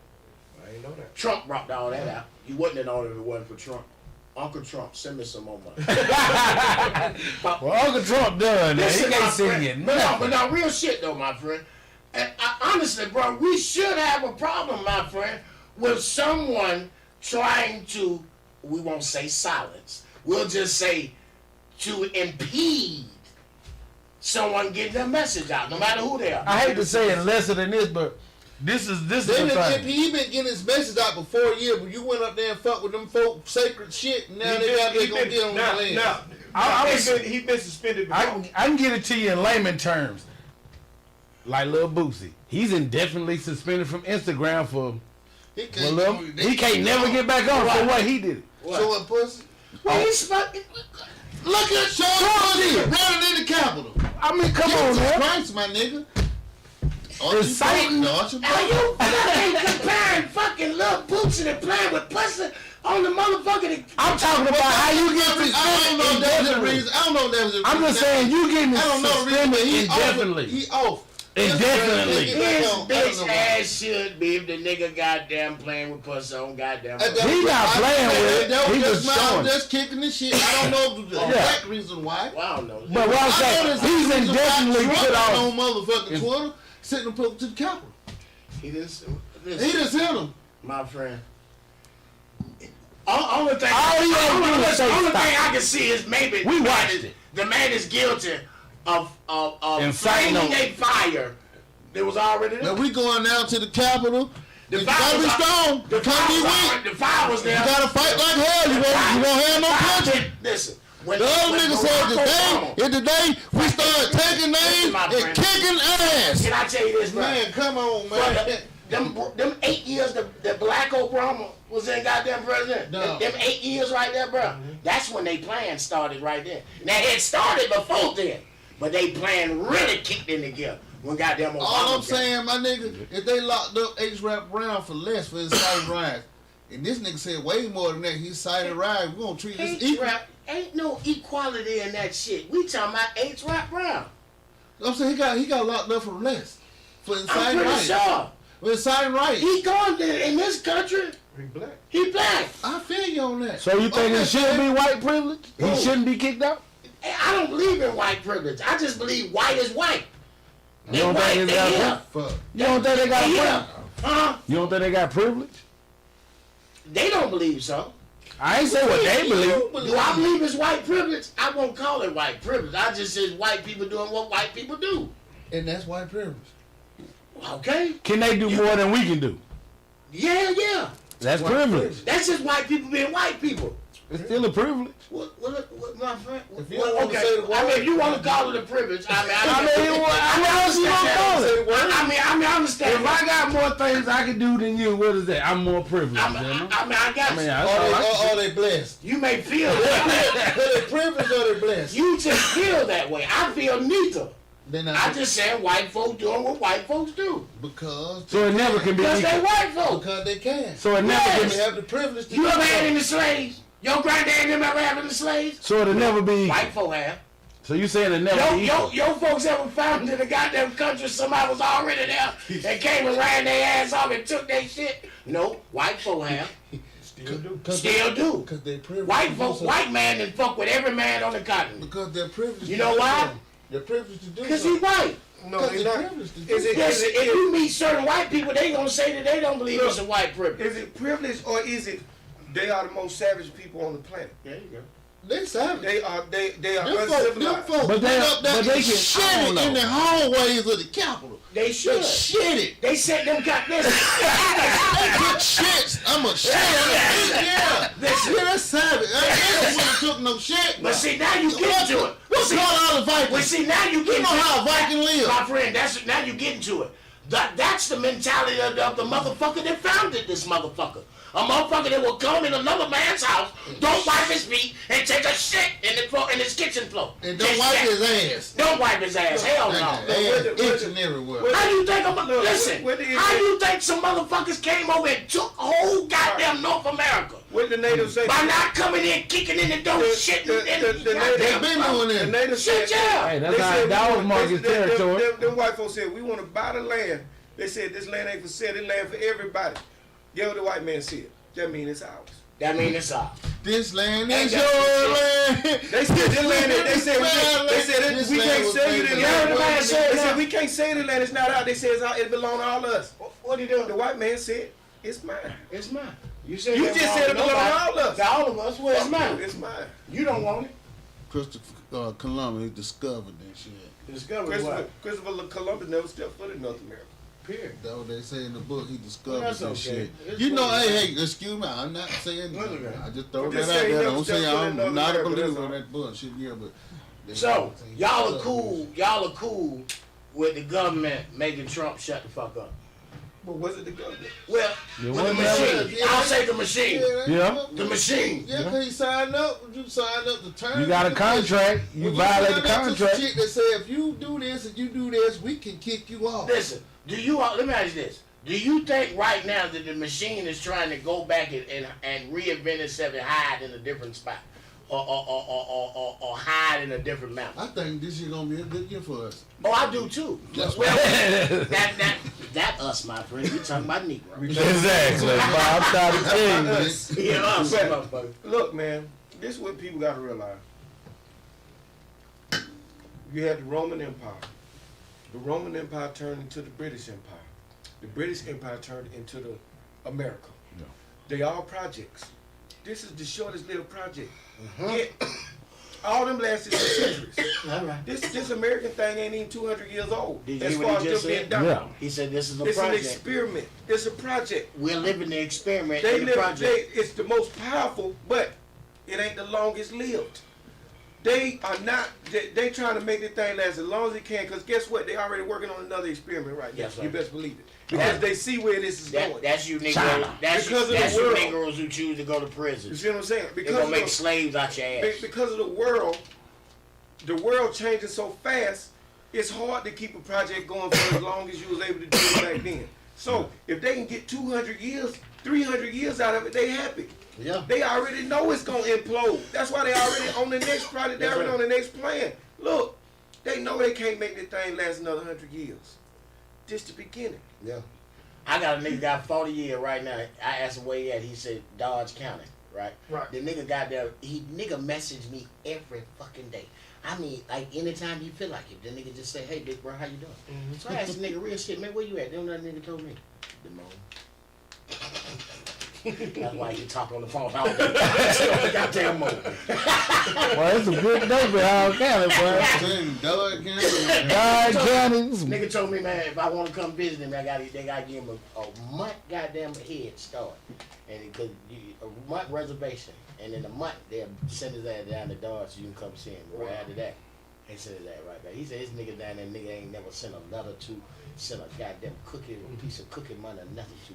I ain't know that. Trump brought all that out. You wouldn't have known if it wasn't for Trump. Uncle Trump, send me some more money. Well, Uncle Trump done. He can't send you nothing. But now, real shit though, my friend. And honestly, bro, we should have a problem, my friend, with someone trying to, we won't say silence, we'll just say to impede someone getting their message out, no matter who they are. I hate to say it lesser than this, but this is the thing. He been getting his message out for 4 years, but you went up there and fucked with them folk sacred shit, and now they gonna get on the land. He been suspended before. I can get it to you in layman terms. Like Lil Boosie. He's indefinitely suspended from Instagram for he can't never get back on for what he did. So what, pussy? Well, he's fucking. Look at Sean running in the Capitol. I mean, come on, man. Christ, my nigga. Exciting. Are you fucking comparing fucking Lil Boosie to playing with pussy on the motherfucking? I'm talking about how you get suspended. I don't know if that was the reason. I'm just saying you getting suspended indefinitely. He off. Indefinitely. His bitch ass should be if the nigga goddamn playing with pussy on goddamn. He not playing with it. He just showing. Just kicking the shit. I don't know the exact reason why. Well, I don't know. But what I'm saying, he's indefinitely put off on motherfucking Twitter, sending them people to the Capitol. He just hit him. My friend. Only thing I can see is maybe we watched it. The man is guilty of inciting a fire that was already there. Now we going down to the Capitol. The you gotta be strong. The fire was there. You gotta fight like hell. You won't have no country. Listen. The other nigga said today we start taking names and kicking ass. Can I tell you this, man? Come on, man. Them 8 years the black Obama was in goddamn president. No. Them 8 years right there, bro. That's when they plan started right there. Now it started before then, but they plan really kicked in the gear when goddamn Obama. All I'm saying, my nigga, if they locked up H-Rap Brown for less for his inciting riots, and this nigga said way more than that, he incited riots, we gonna treat this equal. Ain't no equality in that shit. We talking about H-Rap Brown. I'm saying he got locked up for less. For I'm inciting pretty riots. sure. For inciting riots. He going there in this country. He black. He black. I feel you on that. So you think it should be white privilege? He Who? shouldn't be kicked out? I don't believe in white privilege. I just believe white is white. They You don't white, think they it's here. Fuck. You don't think they got They here. privilege? Huh? You don't think they got privilege? They don't believe so. I ain't say what they believe. Do I believe it's white privilege? I won't call it white privilege. I just said white people doing what white people do. And that's white privilege. Okay? Can they do more than we can do? Yeah. That's White privilege. That's just white people being white people. It's still a privilege. What my friend? If you don't wanna okay. say the word, I mean, if you want to call it a privilege, I mean, how else you gonna call it? I understand. If I got more things I can do than you, what is that? I'm more privileged. I got you. that's all I Are they blessed? You may feel that. Are they privileged or they blessed? You just feel that way. I feel neither. Then I just said white folks doing what white folks do. because So it never can be Because they equal. white folks. because they can. So it never can They be. have the privilege to You do ever had so. any slaves? Your granddad never had any slaves? So it'll never be equal. White folk have. So you saying it'll never be equal? Your folks ever found in the goddamn country somebody was already there and came and ran their ass off and took their shit? No, white folk have. Still do. Still do. Because they're privileged. White to do folk, so. white man done fuck with every man on the continent. Because they're privileged. You to know do why? so. They're privileged to do Because so. he white. No, Because it's they're not. privileged to do Is it, so. Yes, is it, if you meet certain white people, they gonna say that they don't believe it's a white privilege. is it privilege or is it they are the most savage people on the planet? There you go. They savage. They are Them uncivilized. folks But they- went up there but they and can- shit I it don't know. in the hallways of the Capitol. They They should. shit it. They said them got this. They put shits. I'm a shit. Yeah. Listen. Yeah, that's savage. I ain't never took no shit. But see, now you get to it. What's See, going on, the Vikings? well, see, now you You get know to how a it. Viking live. My friend, that's now you getting to it. That's the mentality of the motherfucker that founded this motherfucker. A motherfucker that will come in another man's house, don't wipe his feet, and take a shit in the floor, in his kitchen floor. And don't Just wipe that. his ass. Don't wipe his ass. Hell no. Ass itching everywhere. How you think listen? what do you How think? you think some motherfuckers came over and took whole goddamn North America What the natives say? by not coming in, kicking in the door, shitting in the They goddamn been mouth? doing The that. natives Shit, said, yeah. Hey, that's they how said that was we Marcus want- territory. Them white folks said we want to buy the land. They said this land ain't for sale. This land for everybody. Get what the white man said. That mean it's ours. That mean it's off. This land Ain't is that your some land. They said this land. They said we This we land can't was sell you made this for land. everybody. They said we can't sell the land. It's not out. They said it belong to all of us. What you doing? The white man said it's mine. It's mine. You said You that just wrong. said it belong to Nobody- all of us. To all of us. Well, it's mine. It's mine. You don't want it. Christopher Columbus discovered that shit. Discovery what? Christopher Columbus never stepped foot in North America. Period. That's what they say in the book. He discovered That's that okay. shit. It's You know, cool. hey, excuse me. I'm not saying Look nothing. at that. I just throw Just that out say he there. never Don't say stepped foot in I'm North not a America, believer that's in all. that bullshit. Yeah, but they So say y'all are he cool. Y'all are cool with the government making Trump shut the fuck up. But was it the government? Well, Yeah, with the what machine. Yeah. I'll say the machine. Yeah. The machine. Yeah, because he signed up. You signed up to terms. You got a and contract. You conditions. violate the signed up to some contract. shit that say if you do this and you do this, we can kick you off. Listen, let me ask you this. Do you think right now that the machine is trying to go back and reinvent itself and hide in a different spot? Or hide in a different mountain? I think this year gonna be a good year for us. Oh, I do too. That's Well, that us, my friend. We talking about Negro. Exactly. But I'm trying to tell you. Yeah, us, But- motherfucker. Look, man, this is what people got to realize. You had the Roman Empire. The Roman Empire turned into the British Empire. The British Empire turned into the America. Yeah. They all projects. This is the shortest little project. Yet, all them lasted for centuries. All right. This American thing ain't even 200 years old. Did you as hear far what as he them just being said? done. Yeah. He said this is a It's an project. experiment. It's a project. We're living the experiment They in the live, project. it's the most powerful, but it ain't the longest lived. They are not. They trying to make this thing last as long as it can. Cause guess what? They already working on another experiment right now. Yes, sir. You best believe it. Because they see where this is going. That's you Negroes. China. That's Because of the you world. Negroes who choose to go to You prison. see what I'm saying? They're Because gonna of make the- slaves out your ass. because of the world changing so fast, it's hard to keep a project going for as long as you was able to do it back then. So if they can get 200 years, 300 years out of it, they happy. Yeah. They already know it's gonna implode. That's why they already on the next project. They already on the next plan. Look, they know they can't make this thing last another 100 years. Just the beginning. Yeah. I got a nigga got 40 years right now. I asked him where he at. He said Dodge County, right? Right. The nigga got there. Nigga messaged me every fucking day. I mean, like anytime he feel like it, the nigga just say, "Hey, big bro, how you doing?" Mm-hmm. So I asked the nigga real shit, man, where you at? Then that nigga told me, the moon. That's why he talk on the phone all day. Goddamn moon. Well, it's a good day for Howard County, boy. Dog County. God County. Nigga told me, man, if I want to come visit him, they got to give him a month goddamn head start. And because a month reservation. And in a month, they'll send his ass down to Dodge so you can come see him. Right after that, they send his ass right back. He said his nigga down there, nigga ain't never sent a letter to, sent a goddamn cookie, a piece of cookie money or nothing to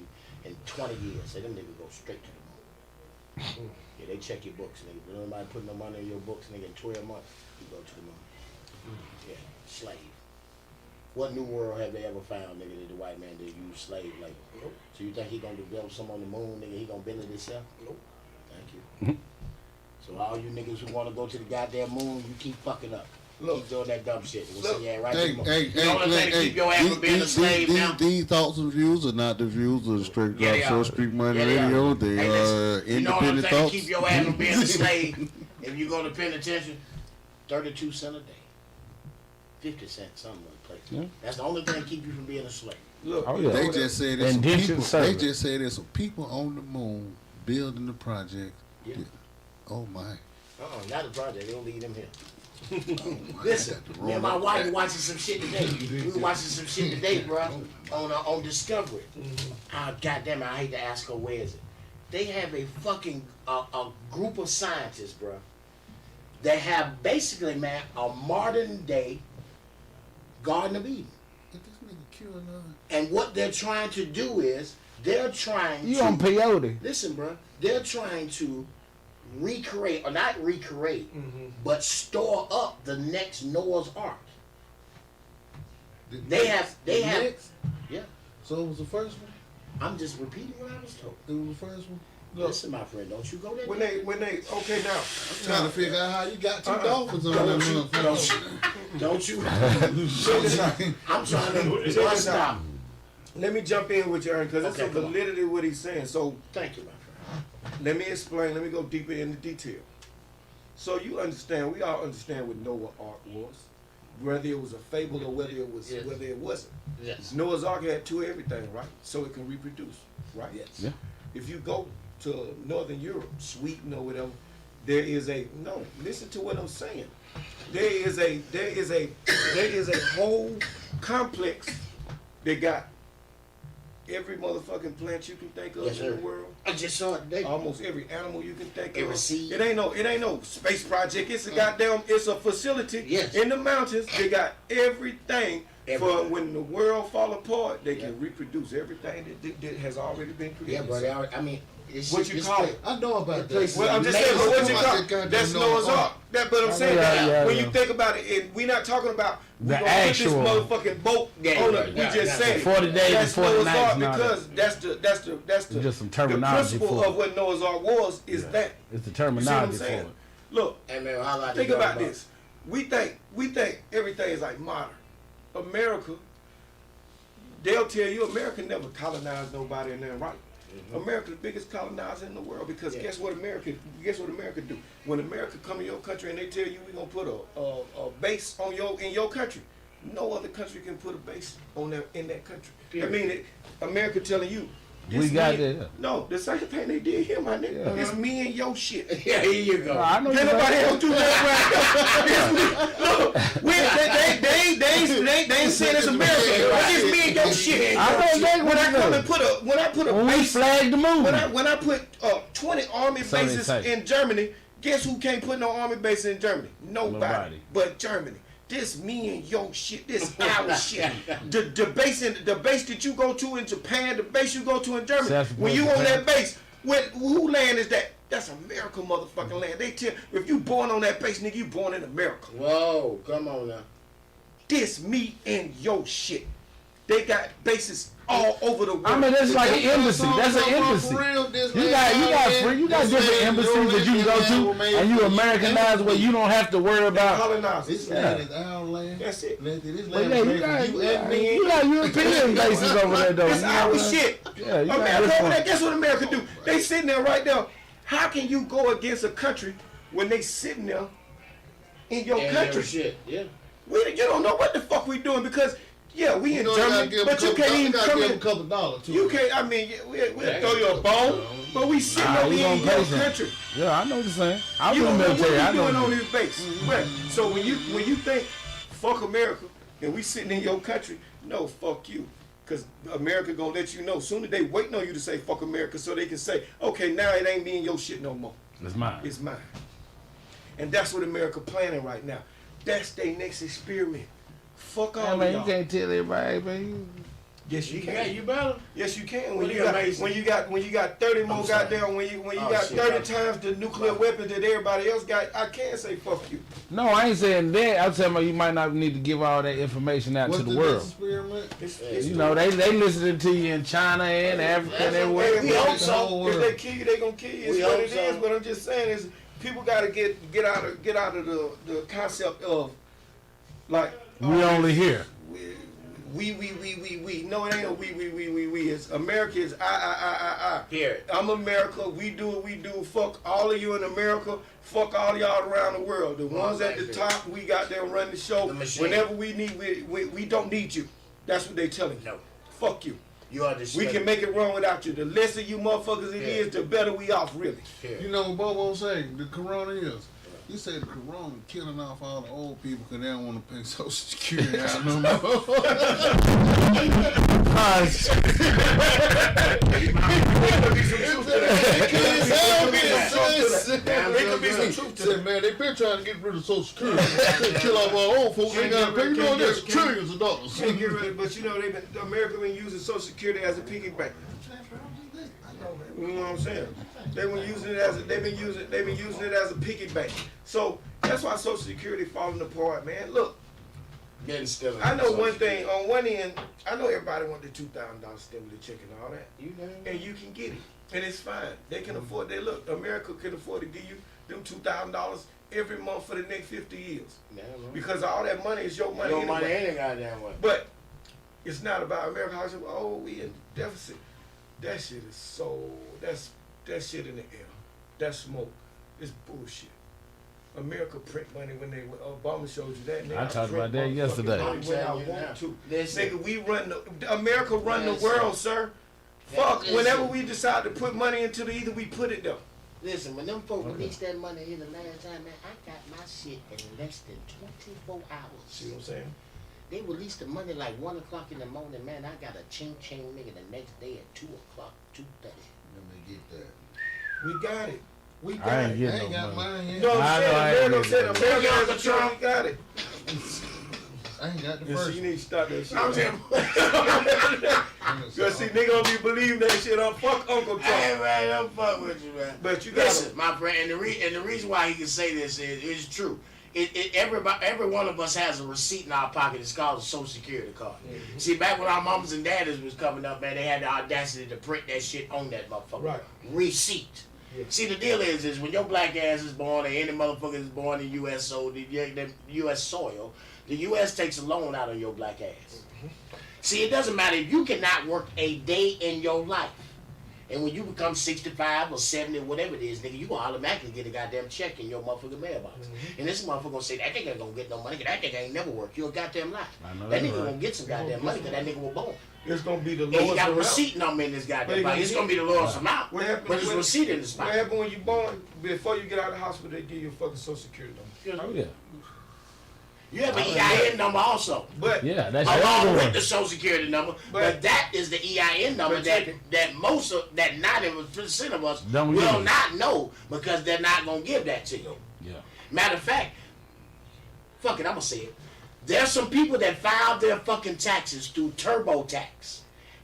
in 20 years. So them niggas go straight to the moon. Yeah, they check your books, nigga. If nobody put no money in your books, nigga, in 12 months, you go to the moon. Yeah, slave. What new world have they ever found, nigga, that the white man did use slave labor? Nope. So you think he gonna develop some on the moon, nigga? He gonna build it himself? Nope. Thank you. So all you niggas who wanna go to the goddamn moon, you keep fucking up. Keep doing that dumb shit. We'll see you right to the moon. You know what I'm saying? Keep your ass from being a slave now. These thoughts and views are not the views of the Straight Yeah, Drop they Show are. Street Money Yeah, they are. Radio. They Hey, are listen, you know what I'm independent saying? thoughts. Keep your ass from being a slave. If you go to penitentiary, 32 cents a day. 50 cents, something like that. Yeah. That's the only thing keep you from being a slave. Look, Oh, yeah. They just said there's some Indentured people. They servant. just said there's some people on the moon building the project. Yeah. Oh my! Not a project. They don't leave them here. Oh my. Listen, I got the me and wrong- my wife were watching some shit today. We were watching some shit today, bro, on Discovery. Goddamn it, I hate to ask her where is it. They have a fucking a group of scientists, bro. That have basically, man, a modern day Garden of Eden. Is this nigga killing us? And what they're trying to do is they're trying You to on peyote. listen, bro. They're trying to recreate, or not recreate, but store up the next Noah's Ark. They have, Next? yeah. So it was the first one. I'm just repeating what I was told. It was the first one. look, Listen, my friend, don't you go there. when they, okay now. I'm trying to figure out how you got two dolphins on Don't that you, motherfucker. don't you? Check this out. I'm trying to Check this stop. out. Let me jump in with you, Ernie, because Okay, it's a come on. validity of what he's saying. So Thank you, my friend. let me explain. Let me go deeper into detail. So you understand? We all understand what Noah's Ark was, whether it was a fable or whether it was Yes. whether it wasn't. Yes. Noah's Ark had two everything, right? So it can reproduce, right? Yes. Yeah. If you go to Northern Europe, Sweden or whatever, there is a no. Listen to what I'm saying. There is a whole complex that got every motherfucking plant you can think of Yes, in the sir. world. I just saw it today. Almost every animal you can think Every of. seed. It ain't no space project. It's a goddamn. It's a facility Yes. in the mountains. They got everything. For Everything. when the world fall apart, they Yeah. can reproduce everything that has already been created. Yeah, bro. They already, I mean, it's What you call it? I know about The place that. Well, I'm just Amazing. saying, but what you About call that goddamn that's Noah's Ark. That, but I'm saying Yeah, that yeah, when yeah. you think about it, and we're not talking about we The gonna actual- put this motherfucking boat Yeah, on yeah, it. We yeah, just yeah. said 40 days that's and 40 Noah's nights Ark and all because that's the Just some the terminology principle for of what Noah's Ark was is Yeah. that. It's the You see what I'm terminology for saying? it. Look, Hey, man, how about think this, about bro? this. We think everything is like modern. America, they'll tell you America never colonized nobody in there, right? America's the biggest colonizer in the world because Yeah. guess what America do? When America come in your country and they tell you we're gonna put a base on in your country, no other country can put a base on in that country. I Period. mean, America telling you. We this got me- that. No, the same thing they did here, my nigga. Yeah. It's me and your shit. Yeah, here you go. I know Can't you nobody right. else do that right now. Look, they ain't saying it's America. It's me and your shit. I know exactly When what I you come know. and put a When we base, flagged the moon. when I put 20 army So they bases say. in Germany, guess who can't put no army base in Germany? Nobody. Nobody. But Germany. This me and your shit. This our shit. The base that you go to in Japan, the base you go to in Germany. South When you Japan. on that base, who land is that? That's America, motherfucking land. They tell if you born on that base, nigga, you born in America. Whoa, come on now. This me and your shit. They got bases all over the world. I mean, that's like an embassy. That's an embassy. You got different embassies that you can go to, and you Americanize where you don't have to worry about. Colonizers. This land is our land. That's it. This But land yeah, is you made got, for you and me. you got European bases over there, though. It's our shit. Yeah, you got America this over one. there, guess what America do? They sitting there right now. How can you go against a country when they sitting there in your country? Shit. Yeah. You don't know what the fuck we doing because, yeah, we in Germany, but you can't even come in. a couple dollars to You can't, I mean, we'll throw you a bone, but we sitting over we here in gonna your pay some. country. Yeah, I know what you're saying. I was You in the don't know military. I what we know. doing on what this base. Right. So when you think, fuck America, and we sitting in your country, no, fuck you. Because America gonna let you know. Soon as they waiting on you to say fuck America so they can say, okay, now it ain't me and your shit no more. It's mine. It's mine. And that's what America planning right now. That's their next experiment. Fuck all Yeah, of man, y'all. you can't tell everybody, man. Yes, you Yeah, can. you better. Yes, you can. Well, you're amazing. When you got 30 more goddamn, when you Oh, got shit, 30 times the nuclear weapons that everybody else got, I can't say fuck you. No, I ain't saying that. I'm telling you might not need to give all that information out to the world. Experiment? It's You know, they listening to you in China and Africa and everywhere. We hope so. If they kill you, they gonna kill you. It's We what hope it is. so. But I'm just saying is people gotta get out of the concept of like We only here. we. No, it ain't no we. It's America is I. Period. I'm America. We do what we do. Fuck all of you in America. Fuck all y'all around the world. The ones at the top, we got them running the show. The machine. Whenever we need, we don't need you. That's what they telling you. No. Fuck you. You are the We can make it run without you. The less of you motherfuckers it is, the better we off, really. You know what Bobo say? The corona is. He said the corona killing off all the old people because they don't want to pay Social Security out no more. Said, man, they been trying to get rid of Social Security. Kill off our old folks. They got to pay. You know this trillions of dollars. Can't get rid of it, but you know America been using Social Security as a piggy bank. You know what I'm saying? They've been using it as a piggy bank. So that's why Social Security falling apart, man. Look, I know one thing. On one end, I know everybody want the $2,000 stimulus check and all that, and you can get it, and it's fine. They can afford. America can afford to give you them $2,000 every month for the next 50 years because all that money is your money. Your money anyway. ain't a goddamn way. But it's not about America. I said, oh, we in deficit. That shit is so. That shit in the air. That smoke. It's bullshit. America print money when Obama showed you that. I talked about that yesterday. When I want to. Listen. Nigga, we run America run the world, sir. Fuck. Listen. Whenever we decide to put money into the either we put it there. Listen, when them folks released that money here the last time, man, I got my shit in less than 24 hours. See what I'm saying? They released the money like 1 o'clock in the morning, man. I got a ching nigga the next day at 2 o'clock, 2:30. Let me get that. We got it. We got I ain't it. I getting ain't no got money. mine You yet. know what I I'm know I saying? ain't America said getting America has a Trump. We got it. I ain't got the Yeah, first. see, you need to stop that shit. I'm just, Cause see, nigga don't be believing that shit on fuck Uncle Trump. hey, man, don't fuck with you, man. But you got Listen, my friend, and the reason why he can say this is true. Every one of us has a receipt in our pocket. It's called a Social Security card. Mm-hmm. See, back when our mamas and daddies was coming up, man, they had the audacity to print that shit on that motherfucker. Right. Receipt. Yeah. See, the deal is when your black ass is born, or any motherfucker is born in U.S. soil, the U.S. soil, the U.S. takes a loan out on your black ass. See, it doesn't matter if you cannot work a day in your life. And when you become 65 or 70 or whatever it is, nigga, you gonna automatically get a goddamn check in your motherfucking mailbox. And this motherfucker gonna say, that nigga ain't gonna get no money, cause that nigga ain't never worked. You a goddamn lie. That nigga gonna get some goddamn money, cause that nigga was born. It's gonna be the And he lowest got a amount. receipt number in this But goddamn he box. gonna It's get- gonna be the lowest amount. What happened? But there's a receipt in the What spot. happened when you born? Before you get out of the hospital, they give you a fucking Social Security number. Oh yeah. You have an EIN number also. But Yeah, that's Along the with one. the Social Security number, But- but that is the EIN number But that check it. that 90% of us Don't will give it. not know because they're not gonna give that to you. Yeah. Matter of fact, fuck it, I'm gonna say it. There's some people that filed their fucking taxes through TurboTax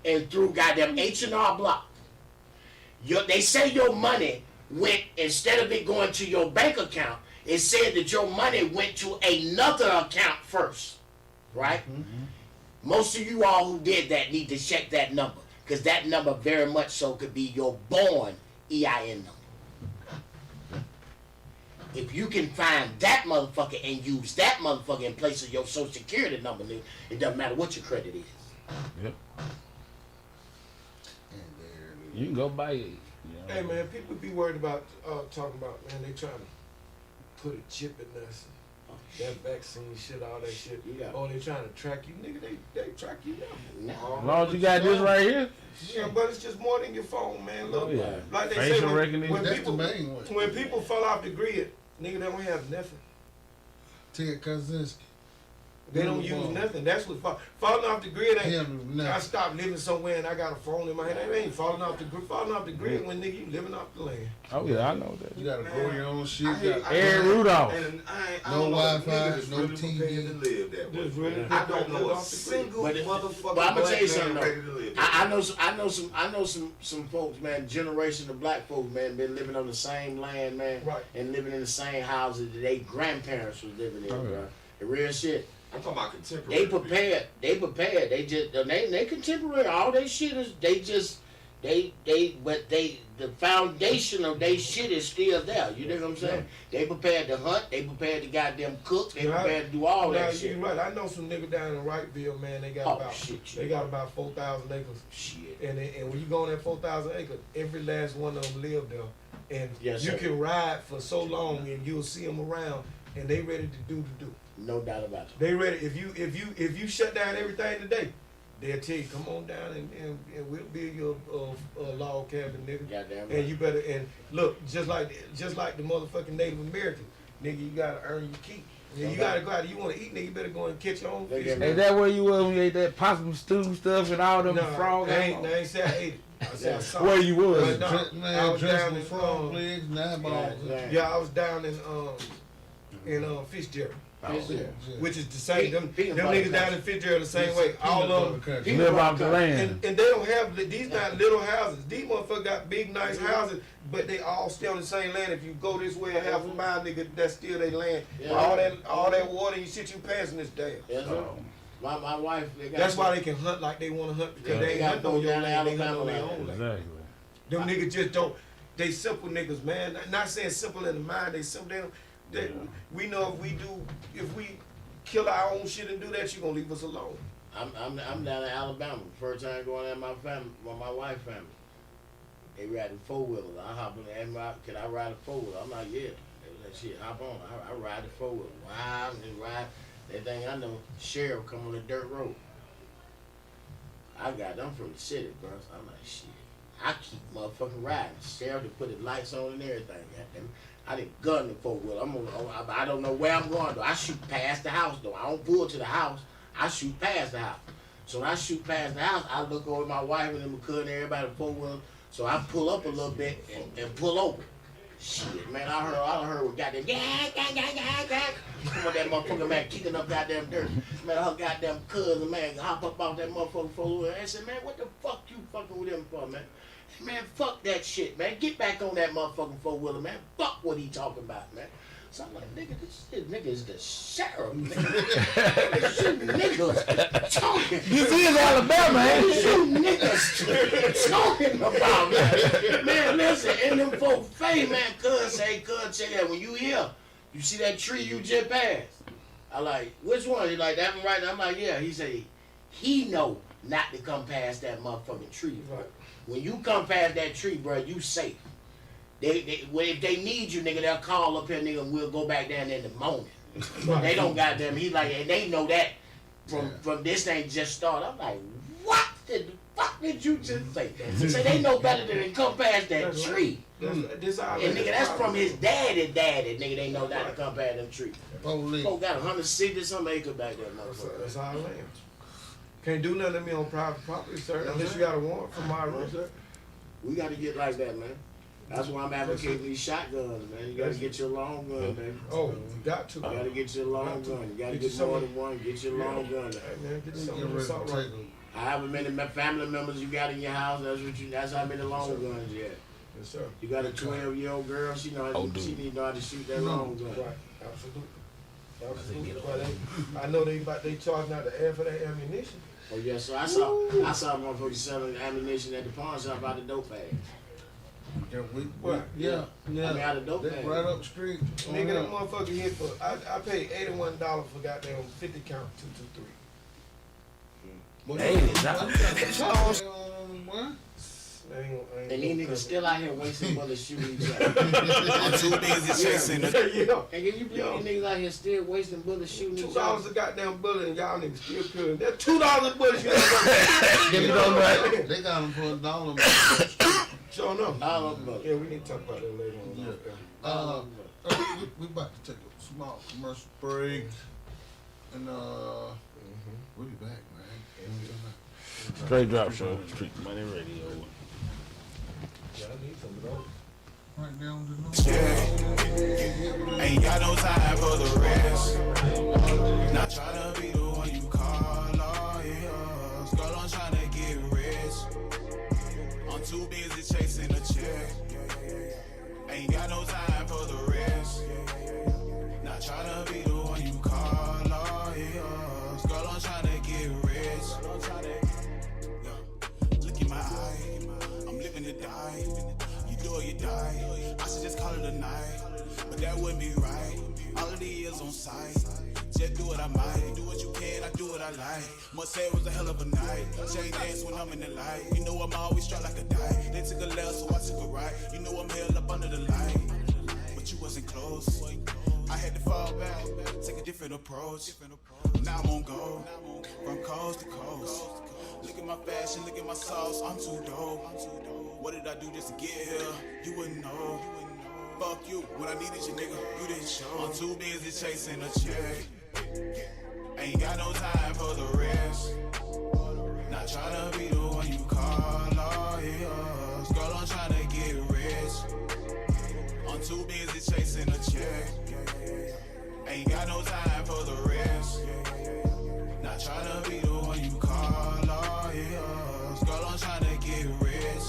and through goddamn H&R Block. They say your money went, instead of it going to your bank account, it said that your money went to another account first, right? Most of you all who did that need to check that number, because that number very much so could be your born EIN number. If you can find that motherfucker and use that motherfucker in place of your social security number, nigga, it doesn't matter what your credit is. Yep. And there it You is. can go buy it. Hey man, people be worried about talking about, man, they trying to put a chip in us. That vaccine shit, all that shit. Yeah. Oh, they trying to track you, nigga. They track you now. No. As long as you got this right here. Yeah, but it's just more than your phone, man. Look, Oh, yeah. like they Facial say, recognition. when That's people the main one. when people fall off the grid, nigga, they don't have nothing. Ted Kaczynski. They don't use nothing. That's what falling off the grid ain't. Him, I nothing. stopped living somewhere and I got a phone in my hand. They ain't falling off the grid. Falling off the grid when nigga you living off the land. Oh yeah, I know that. You gotta grow your own shit. I hate- got- Aaron Rudolph. And I No don't know if Wi-Fi, niggas is no really TV. prepared to live that way. Just really I don't know a off the grid. single But motherfucker I'ma black tell you man something, ready to live I that know some folks, man, generation of black folks, man, been living on the same land, man, Right. and living in the same houses that their grandparents was living in, Oh, yeah. bro. The real shit. I'm talking about contemporary. They prepared. They just they contemporary. All they shit is the foundation of they shit is still there. You know what I'm saying? They prepared to hunt. They prepared to goddamn cook. They Yeah, prepared to do all Now, that shit. you right. I know some nigga down in Wrightville, man. They got Oh, about shit, they got about 4,000 acres. Shit. And when you go on that 4,000 acres, every last one of them live there. And Yes, you sir. can ride for so long, and you'll see them around, and they ready to do the do. No doubt about it. They ready. If you shut down everything today, they'll tell you, come on down and we'll build you a log cabin, nigga. Goddamn And right. you better look just like the motherfucking Native American, nigga. You gotta earn your keep. Yeah, you gotta go out. You want to eat, nigga. You better go and catch your own fish. Yeah. Is that where you was when you ate that possum stew stuff and all them No, frogs? I ain't say I ate it. I said I saw Where it. you was? But no, I Man, was dressed down with in frog legs and eyeballs. yeah, I was down in Fitzgerald, which is the same. Them Peanut them butter niggas down country. in Fitzgerald the same way. All of them. You live off the land. And they don't have these not little houses. These motherfuckers got big nice houses, but they all stay on the same land. If you go this way a half a mile, nigga, that's still their land. Yeah. All that water and shit you passing this damn. Yes, sir. My wife. They got That's some- why they can hunt like they want to hunt, because Yeah, they they ain't got hunt on folks your down in land, they hunt Alabama on their like own land. Exactly. Them niggas just don't. They simple niggas, man. Not saying simple in the mind. They simple. We know if we kill our own shit and do that, you gonna leave us alone. I'm down in Alabama. First time going at my family, well, my wife's family. They riding 4-wheelers. I hop in and can I ride a 4-wheeler? I'm like, yeah. They was like, shit, hop on. I ride the 4-wheeler. Wow, and ride. That thing I know, sheriff come on the dirt road. I got them from the city, bro. So I'm like, shit. I keep motherfucking riding. Sheriff to put his lights on and everything. Goddamn. I didn't gun the 4-wheeler. I don't know where I'm going though. I shoot past the house though. I don't pull to the house. I shoot past the house. So when I shoot past the house, I look over at my wife and them cousin, everybody 4-wheeler. So I pull up a little bit and pull over. Shit, man, I heard what goddamn come on that motherfucker, man, kicking up goddamn dirt. Man, her goddamn cousin, man, hop up off that motherfucker 4-wheeler. I said, man, what the fuck you fucking with him for, man? Man, fuck that shit, man. Get back on that motherfucking 4-wheeler, man. Fuck what he talking about, man. So I'm like, nigga, this nigga is the sheriff, nigga. You niggas talking. This is Alabama, ain't it? You niggas talking about, man. Man, listen, in them folk face, man, cuz say that when you here, you see that tree you just passed. I like, which one? He like, that one right there? I'm like, yeah. He say, he know not to come past that motherfucking tree, bro. When you come past that tree, bro, you safe. If they need you, nigga, they'll call up here, nigga, and we'll go back down in the morning. They don't goddamn. He like, and they know that from this thing just started. I'm like, what the fuck did you just say? Say they know better than to come past that tree. And nigga, that's from his daddy, nigga. They know not to come past them tree. Folk got 160 some acres back there, motherfucker. That's our land. Can't do nothing to me on private property, sir, unless you got a warrant for my room, sir. We got to get like that, man. That's why I'm advocating these shotguns, man. You got to get your long gun, baby. Oh, you got to. You got to get your long gun. You got to get more than one. Get your long gun. Hey, man, get some assault rifle. However many family members you got in your house, that's how many long guns you have. Yes, sir. You got a 12-year-old girl, she need to know how to shoot that long gun. Right, absolutely. I know they charging out the air for that ammunition. Oh yeah, so I saw motherfuckers selling ammunition at the pawn shop out of dope bags. Yeah. I mean, out of dope They bags. right up the street. Nigga, that motherfucker hit for, I paid $81 for goddamn 50 count 223. And these niggas still out here wasting bullets shooting each other. I'm too busy chasing the Yeah. And can you believe these niggas out here still wasting bullets shooting each other? $2 a goddamn bullet and y'all niggas still killing. That's $2 a bullet. You know that? They got them for $1. Sure enough. All of them. Yeah, we need to talk about that later on. Yeah. We about to take a small commercial break. And we'll be back, man. Straight drop show, Street Money Radio. Y'all need some of those. Right down the Yeah. Ain't got no time for the rest. Not tryna be the one you call lawyers. Girl, I'm tryna get rich. I'm too busy chasing a check. Ain't got no time for the rest. Not tryna be the one you call lawyers. Girl, I'm tryna get rich. Look in my eye, I'm living to die. You do or you die. I should just call it a night, but that wouldn't be right. All of the years on sight. Just do what I might. Do what you can, I do what I like. Must say it was a hell of a night. Chain dance when I'm in the light. You know I'm always strapped like a die. They took a left, so I took a right. You know I'm held up under the light, but you wasn't close. I had to fall back, take a different approach. Now I'm on go, from coast to coast. Look at my fashion, look at my sauce, I'm too dope. What did I do just to get here? You wouldn't know. Fuck you, when I needed you, nigga, you didn't show. I'm too busy chasing a check. Ain't got no time for the rest. Not tryna be the one you call lawyers. Girl, I'm tryna get rich. I'm too busy chasing a check. Ain't got no time for the rest. Not tryna be the one you call lawyers. Girl, I'm tryna get rich.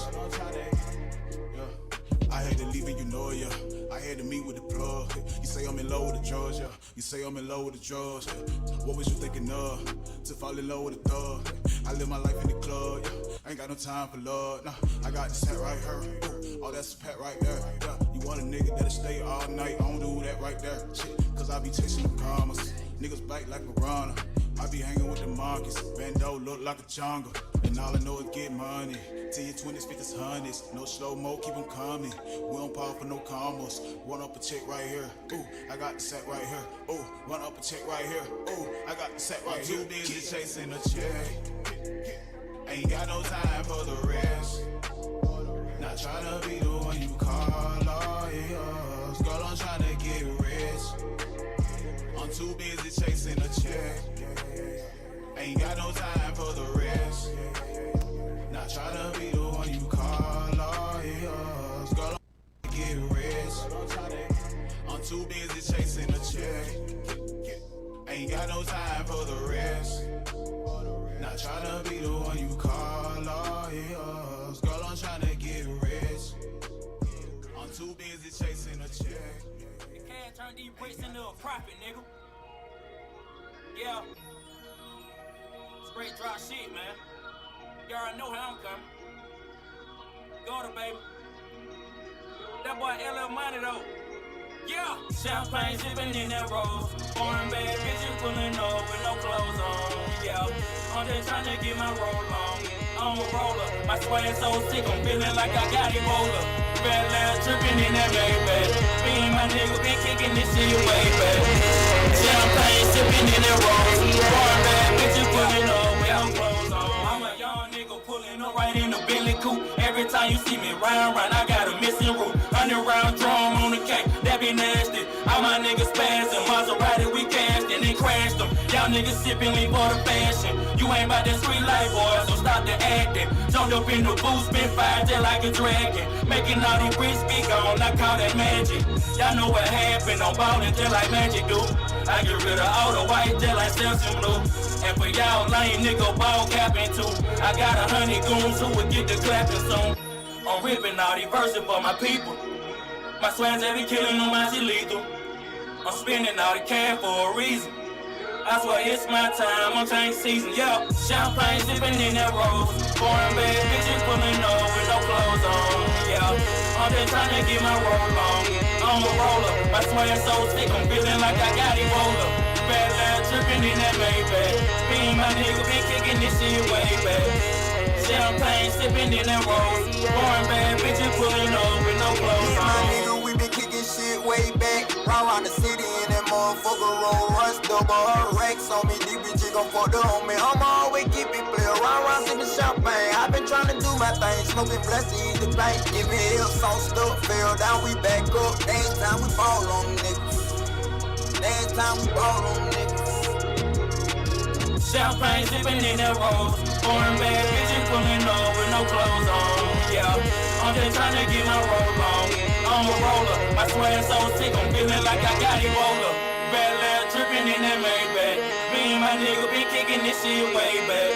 Yeah. I had to leave and you know ya. I had to meet with the plug. You say I'm in love with the drugs, yeah. You say I'm in love with the drugs. What was you thinking of? To fall in love with a thug. I live my life in the club, yeah. I ain't got no time for love, nah. I got this hat right here. Oh, that's a pet right there. Yeah. You want a nigga that'll stay all night? I don't do that right there. Shit, cause I be chasing the commas. Niggas bite like piranha. I be hanging with the monkeys. Bando look like a jungle. And all I know is get money. 10s, 20s, 50s, 100s. No slow-mo, keep them coming. We don't pause for no combos. Run up a check right here. Ooh, I got the set right here. Ooh, run up a check right here. Ooh, I got the set right here. Too busy chasing a check. Ain't got no time for the rest. Not tryna be the one you call lawyers. Girl, I'm tryna get rich. I'm too busy chasing a check. Ain't got no time for the rest. Not tryna be the one you call lawyers. Girl, I'm get rich. I'm too busy chasing a check. Ain't got no time for the rest. Not tryna be the one you call lawyers. Girl, I'm tryna get rich. I'm too busy chasing a check. You can't turn these bricks into a profit, nigga. Yeah. Straight drop shit, man. You already know how I'm coming. Go to baby. That boy LL Money though. Yeah. Champagne sipping in that rose. Foreign bad bitches pulling up with no clothes on. Yeah. I'm just trying to get my roll on. I'm a roller. My swag so sick, I'm feeling like I got Ebola. Red last tripping in that Maybach. Me and my nigga been kicking this shit way back. Champagne sipping in that rose. Foreign bad bitches pulling up with no clothes on. I'm a young nigga pulling up right in the Bentley coupe. Every time you see me round, I got a missing route. 100 round drum on the cake, that be nasty. All my niggas spazzing, Maserati we cashed and they crashed them. Y'all niggas sipping lean for the fashion. You ain't about that sweet life, boy, so stop the acting. Jumped up in the booth, spin fire just like a dragon. Making all these bricks be gone, I call that magic. Y'all know what happened, I'm ballin' just like Magic do. I get rid of all the white just like Celsius blue. And for y'all lame nigga ball capping too, I got 100 goons who would get the clapping soon. I'm ripping all these verses for my people. My swag's every killing them as lethal. I'm spending all the cash for a reason. I swear it's my time, I'm change season, yeah. Champagne sipping in that rose. Foreign bad bitches pulling up with no clothes on, yeah. I'm just trying to get my roll on. I'm a roller, I swear it's so sick, I'm feeling like I got Ebola. Bad lad tripping in that Maybach. Me and my nigga been kicking this shit way back. Champagne sipping in that rose. Foreign bad bitches pulling up with no clothes on. My nigga, we been kicking shit way back. Round around the city in that motherfucker roll rush double her racks on me. These bitches gon' fuck the homie. I'ma always keep it play around sipping champagne. I been trying to do my thing, smoking blessed to eat the pain. Give me hell sauce up, fell down, we back up. Next time we ball on niggas. Next time we ball on niggas. Champagne sipping in that rose. Foreign bad bitches pulling up with no clothes on, yeah. I'm just trying to get my roll on. I'm a roller, I swear it's so sick, I'm feeling like I got Ebola. Bad lad tripping in that Maybach. Me and my nigga been kicking this shit way back.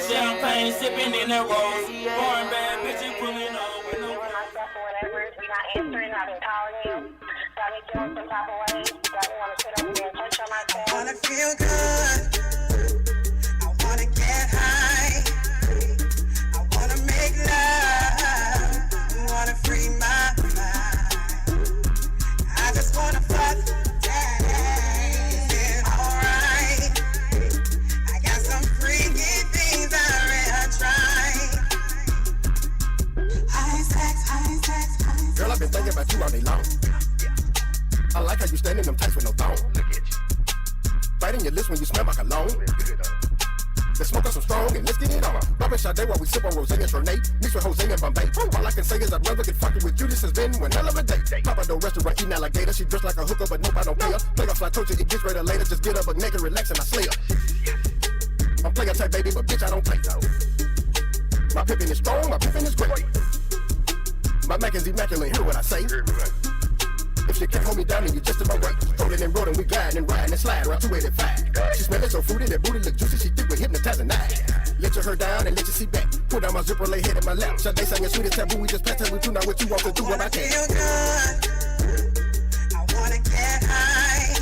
Champagne sipping in that rose. Foreign bad bitches pulling up with no myself or whatever. If you're not answering, I've been calling you. Got me feeling some type of way. Got me want to sit over there and touch on myself. I wanna feel good. I wanna get high. I wanna make love. I wanna free my mind. I just wanna fuck. Is it alright? I got some freaky things I really tried. High sex. Girl, I've been thinking about you all day long. I like how you stand in them tights with no thong. Biting your lips when you smell my cologne. Let's smoke us some strong and let's get it on. Bumpin' Sade while we sip on Rosé and Tronate. Mixed with Jose and Bombay. All I can say is I'd rather get fucking with you. This has been one hell of a day. Papa do restaurant eating alligator. She dressed like a hooker, but nope, I don't pay her. Play off like told you, it gets ready later. Just get up, but naked, relax, and I slay her. I'm player type baby, but bitch, I don't play. My pippin' is strong, my pippin' is great. My Mac is immaculate, hear what I say. If you can't hold me down, then you just in my way. Rolling and rolling, we gliding and riding and sliding around 285. She smellin' so fruity, that booty look juicy. She thick with hypnotizing eyes. Let your hair down and let you see back. Pull down my zipper, lay head in my lap. Sade sang sweet as taboo, we just passed time. We do now what you want to do, what I can. Feel good. I wanna get high.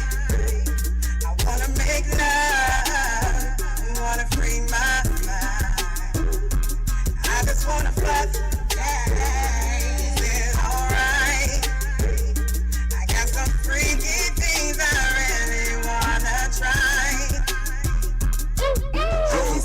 I wanna make love. I wanna free my mind. I just wanna fuck. Is it alright? I got some freaky things I really wanna try.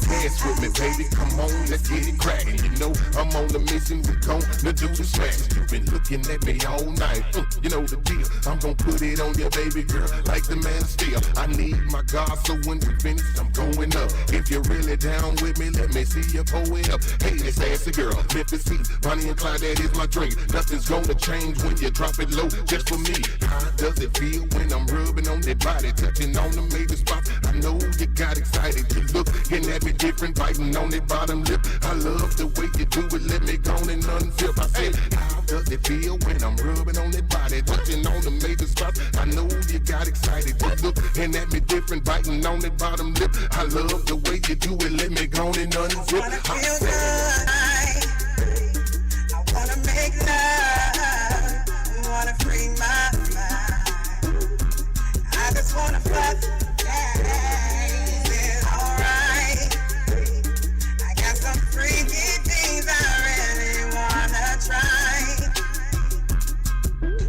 Dance with me, baby, come on, let's get it crackin'. You know I'm on a mission, we gon' do the smash. You've been looking at me all night, you know the deal. I'm gon' put it on your baby girl, like the man of steel. I need my God, so when we finish, I'm going up. If you're really down with me, let me see you pull it up. Hey, this sassy girl, Memphis Heat, Bonnie and Clyde, that is my dream. Nothing's gonna change when you drop it low, just for me. How does it feel when I'm rubbing on that body, touching on the major spots? I know you got excited, you looking at me different, biting on that bottom lip. I love the way you do it, let me go and unzip. I said, how does it feel when I'm rubbing on that body, touching on the major spots? I know you got excited, you looking at me different, biting on that bottom lip. I love the way you do it, let me go and unzip. I wanna feel good. I wanna make love. I wanna free my mind. I just wanna fuck. Is it alright? I got some freaky things I really wanna try.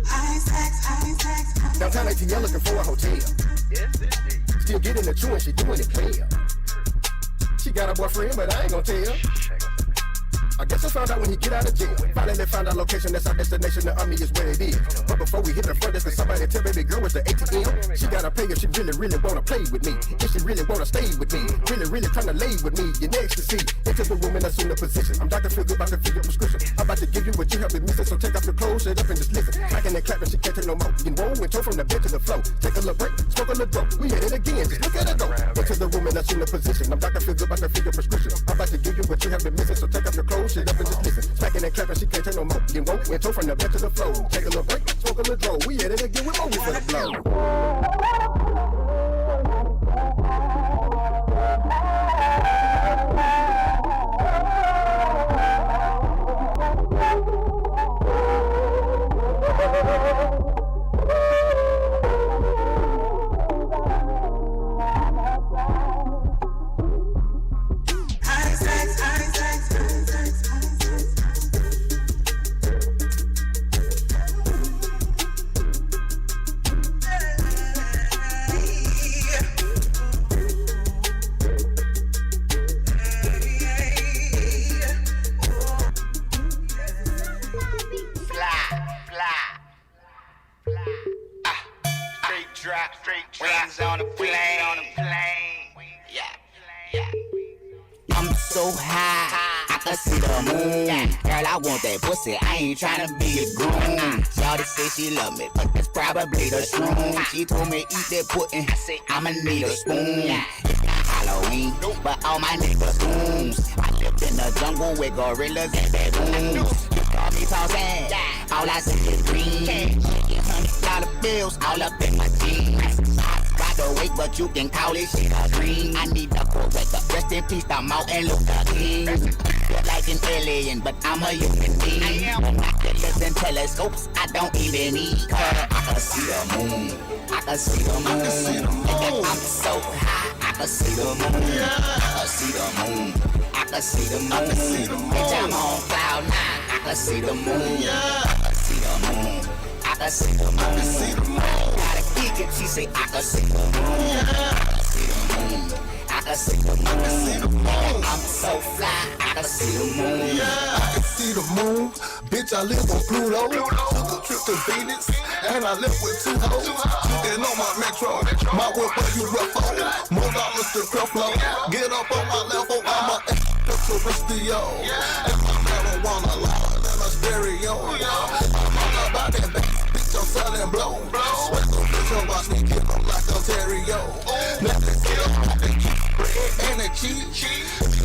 High sex. Downtown ATL looking for a hotel. Yes, indeed. Still getting the chew and she doing it clear. She got a boyfriend, but I ain't gon' tell. I guess I found out when he get out of jail. Finally found our location, that's our destination. The army is where it is. But before we hit the front desk, and somebody tell baby girl it's the ATM. She gotta pay if she really wanna play with me. If she really wanna stay with me. Really tryna lay with me. You're next to see. Into the room and assume the position. I'm Dr. Phil, about to fill your prescription. I'm about to give you what you have been missing. So take off your clothes, shut up and just listen. Cracking and clapping, she can't take no more. You can roll and toe from the bed to the floor. Take a little break, smoke a little dope. We hit it again, just look at it go. Into the room and assume the position. I'm Dr. Phil, about to fill your prescription. I'm about to give you what you have been missing. So take off your clothes, shut up and just listen. Smacking and clapping, she can't take no more. You roll and toe from the bed to the floor. Take a little break, smoke a little dope. We hit it again with more for the blow. Wings on the plane. I'm so high, I can see the moon. Girl, I want that pussy, I ain't tryna be a groom. Shawty say she love me, but that's probably the shroom. She told me eat that pudding, I'ma need a spoon. It's not Halloween, but all my niggas goons. I lived in the jungle with gorillas and baboons. You call me Tarzan, all I see is green. $100 bills all up in my jeans. The weight, but you can call it shit a dream. I need the correct. Rest in peace, the Martin Luther King. Feel like an alien, but I'm a human being. Binoculars and telescopes, I don't even need. I can see the moon. I can see the moon. I'm so high, I can see the moon. I can see the moon. I can see the moon. Bitch, I'm on cloud 9. I can see the moon. I can see the moon. I can see the moon. I can see the moon. Gotta kick it, she say I can see the moon. I can see the moon. I can see the moon. I can see the moon. I'm so fly, I can see the moon. I can see the moon. Bitch, I live on Pluto. Took a trip to Venus, and I left with 2 hoes. And on my metro, my whip where you rough on. More dollars to Creflo. Get up on my level, I'm a terrestrial. And my marijuana louder than a stereo. I'm all about that bass. I'm selling blow. Sweat the bitch and watch me get them like Ontario. Nothing kill, bread and a cheese.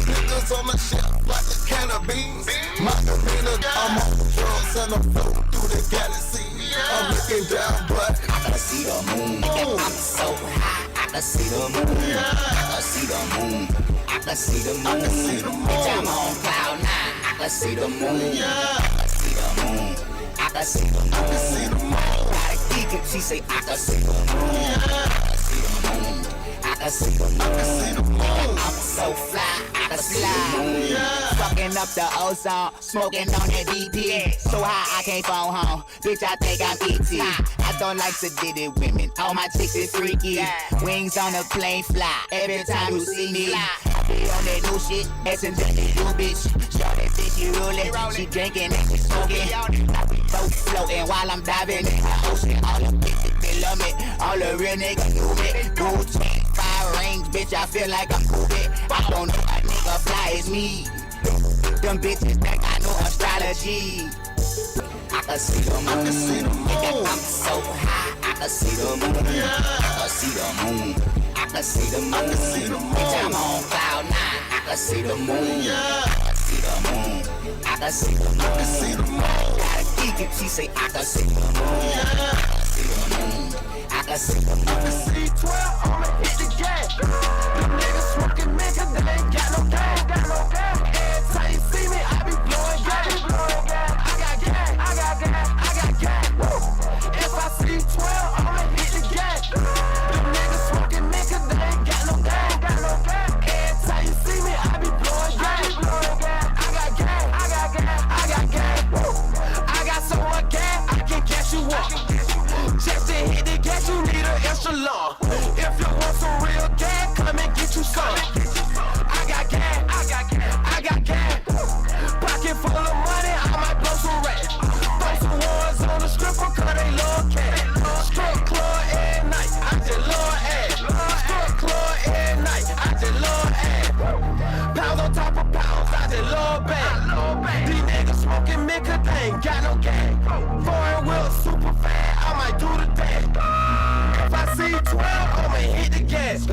Niggas on the shelf like a can of beans. Margarita, I'm on drugs and I'm floating through the galaxy. I'm looking down, but I can see the moon. I'm so high, I can see the moon. I can see the moon. I can see the moon. Bitch, I'm on cloud 9. I can see the moon. I can see the moon. I can see the moon. I can see the moon. Gotta geek it, she say I can see the moon. I can see the moon. I can see the moon. I can see the moon. I'm so fly, I can see the moon. Fucking up the ozone, smoking on that BP. So high I can't phone home, bitch I think I'm E.T. I don't like sedated women, all my chicks is freaky. Wings on a plane fly, every time you see me. I be on that new shit, asking just you bitch. Shorty say she rollin', she drinking and she smoking. I be both floating while I'm diving in the ocean. All the bitches they love me, all the real niggas knew me. Gold chain, 5 rings, bitch I feel like I'm cool. I don't know a nigga fly as me. Them bitches think I know astrology. I can see the moon. I can see the moon. I'm so high, I can see the moon. I can see the moon. I can see the moon. I can see the moon. Bitch, I'm on cloud 9. I can see the moon. I can see the moon. I can see the moon. I can see the moon. Gotta geek it, she say I can see the moon. I can see the moon. I can see the moon. I can see 12, I'ma hit the gas. Them niggas smoking niggas, they ain't got no gas, got no gas. Every time you see me, I be blowing gas. I got gas, I got gas, I got gas. If I see 12, I'ma hit the gas. Them niggas smoking niggas, they ain't got no gas, got no gas. Every time you see me, I be blowing gas. I got gas, I got gas, I got gas. I got so much gas, I can gas you up. Just to hit the gas, you need an extra long. If you want some real gas, come and get you some. I got gas, I got gas, I got gas. Pocket full of money, I might blow some rats. Throw some ones on the stripper, cause they love cash. Strip club at night, I just love ass. Strip club at night, I just love ass. Pounds on top of pounds, I just love bad. These niggas smoking nigga, they ain't got no gas. Foreign wheel super fast, I might do the dance. If I see 12, I'ma hit the gas.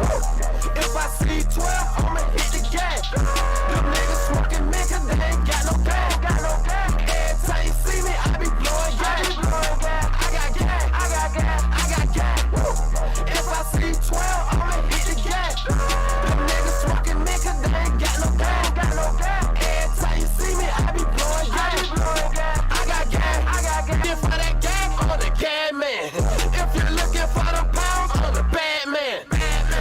If I see 12, I'ma hit the gas. Them niggas smoking niggas, they ain't got no gas, got no gas. Every time you see me, I be blowing gas. I got gas, I got gas, I got gas. If I see 12, I'ma hit the gas. Them niggas smoking niggas, they ain't got no gas, got no gas. Every time you see me, I be blowing gas. I got gas, I got gas. If I that gas, I'm the gas man. If you're looking for them pounds, I'm the bad man.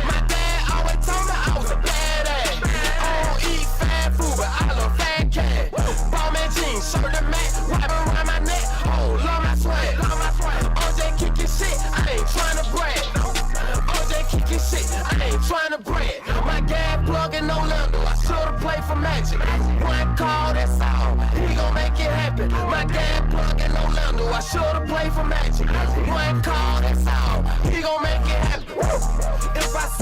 My dad always told me I was a badass. I don't eat fast food, but I love fat cat. Ballman jeans, shirt and mat, wrap around my neck. Oh, love my swag. OJ kicking shit, I ain't trying to brag. OJ kicking shit, I ain't trying to brag. My gas plugging no Lando, I should've played for Magic. One call, that's all, he gon' make it happen. My gas plugging no Lando, I should've played for Magic. One call, that's all, he gon' make it happen.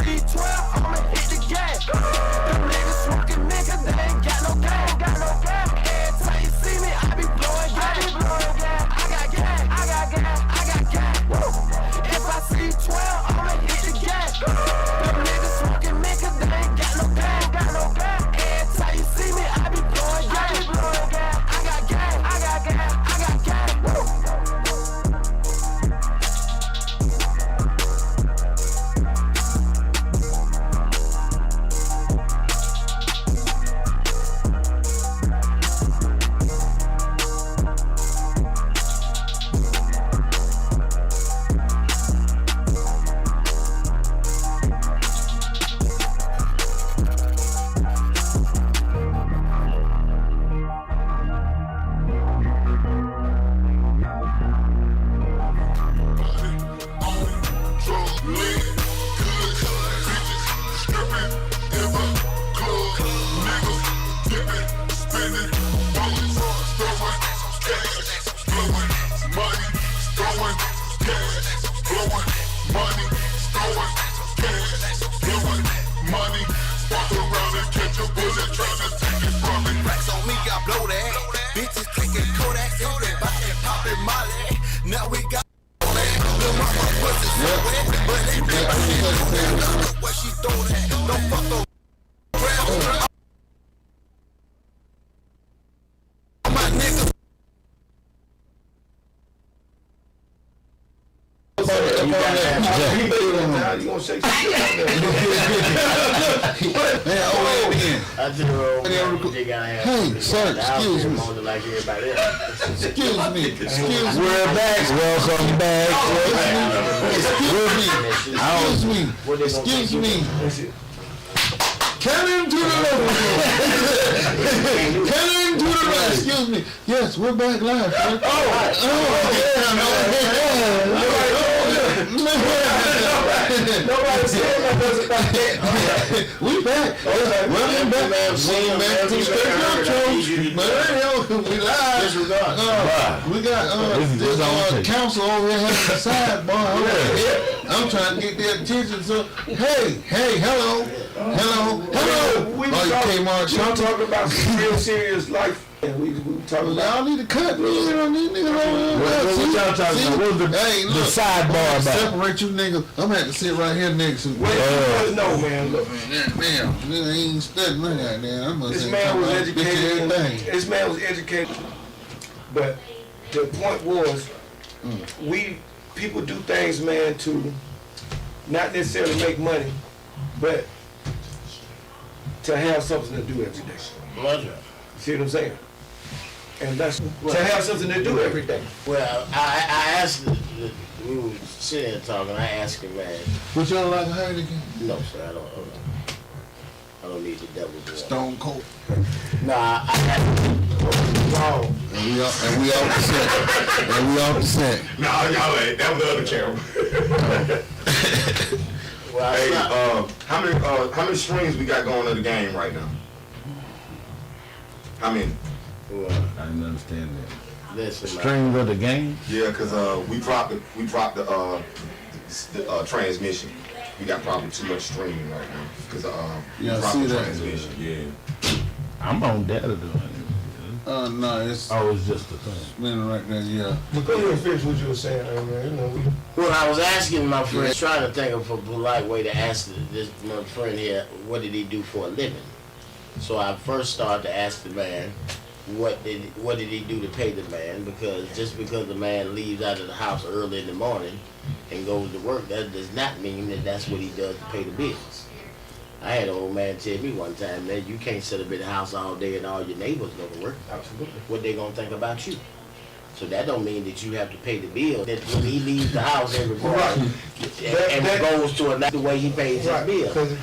see 12, I'ma hit the gas. Them niggas smoking nigga, they ain't got no gas. Every time you see me, I be blowing gas. I got gas, I got gas, I got gas. If I see 12, I'ma hit the gas. Them niggas smoking nigga, they ain't got no gas. Every time you see me, I be blowing gas. I got gas, I got gas, I got gas. You gonna shake some shit out there. Hey, sir, excuse me. Excuse me. We're back. Welcome back. Excuse me. Come into the right. Excuse me. Yes, we're back live. Nobody said nothing about that. We back. Welcome back. Welcome back to the we live. We got this council over here having a sidebar. I'm trying to get their attention. So hey, hello. We talking about some real serious life. And we talking about. Y'all need to cut me. You know, these niggas What y'all talking about? What was the sidebar about? Separate you niggas. I'm gonna have to sit right here next to you. No, man. Look. Damn. Nigga ain't studying my goddamn. This man was educated. This man was educated. But the point was, people do things, man, to not necessarily make money, but to have something to do every day. See what I'm saying? And that's to have something to do every day. Well, I asked, we were sitting and talking, I asked him, man. What y'all like Heineken? No, sir, I don't need the devil's water. Stone Cold. Nah, I asked him. Wow. And we all set. No, y'all ain't. That was the other camera. Well, hey, how many strings we got going in the game right now? How many? Well, I didn't understand that. Listen, Strings of the game? Yeah, cause we dropped the transmission. We got probably too much streaming right now. Cause we dropped the transmission. Yeah. I'm on data doing it. No, it's. Oh, it's just a thing. Spinning right there, yeah. But go ahead and finish what you were saying, man. Well, I was asking my friend, trying to think of a polite way to ask this my friend here, what did he do for a living? So I first started to ask the man, what did he do to pay the man? Because just because the man leaves out of the house early in the morning and goes to work, that does not mean that that's what he does to pay the bills. I had an old man tell me one time, man, you can't sit up in the house all day and all your neighbors go to work. Absolutely. What they gonna think about you? So that don't mean that you have to pay the bill. That when he leaves the house every morning and goes to another way he pays his bill.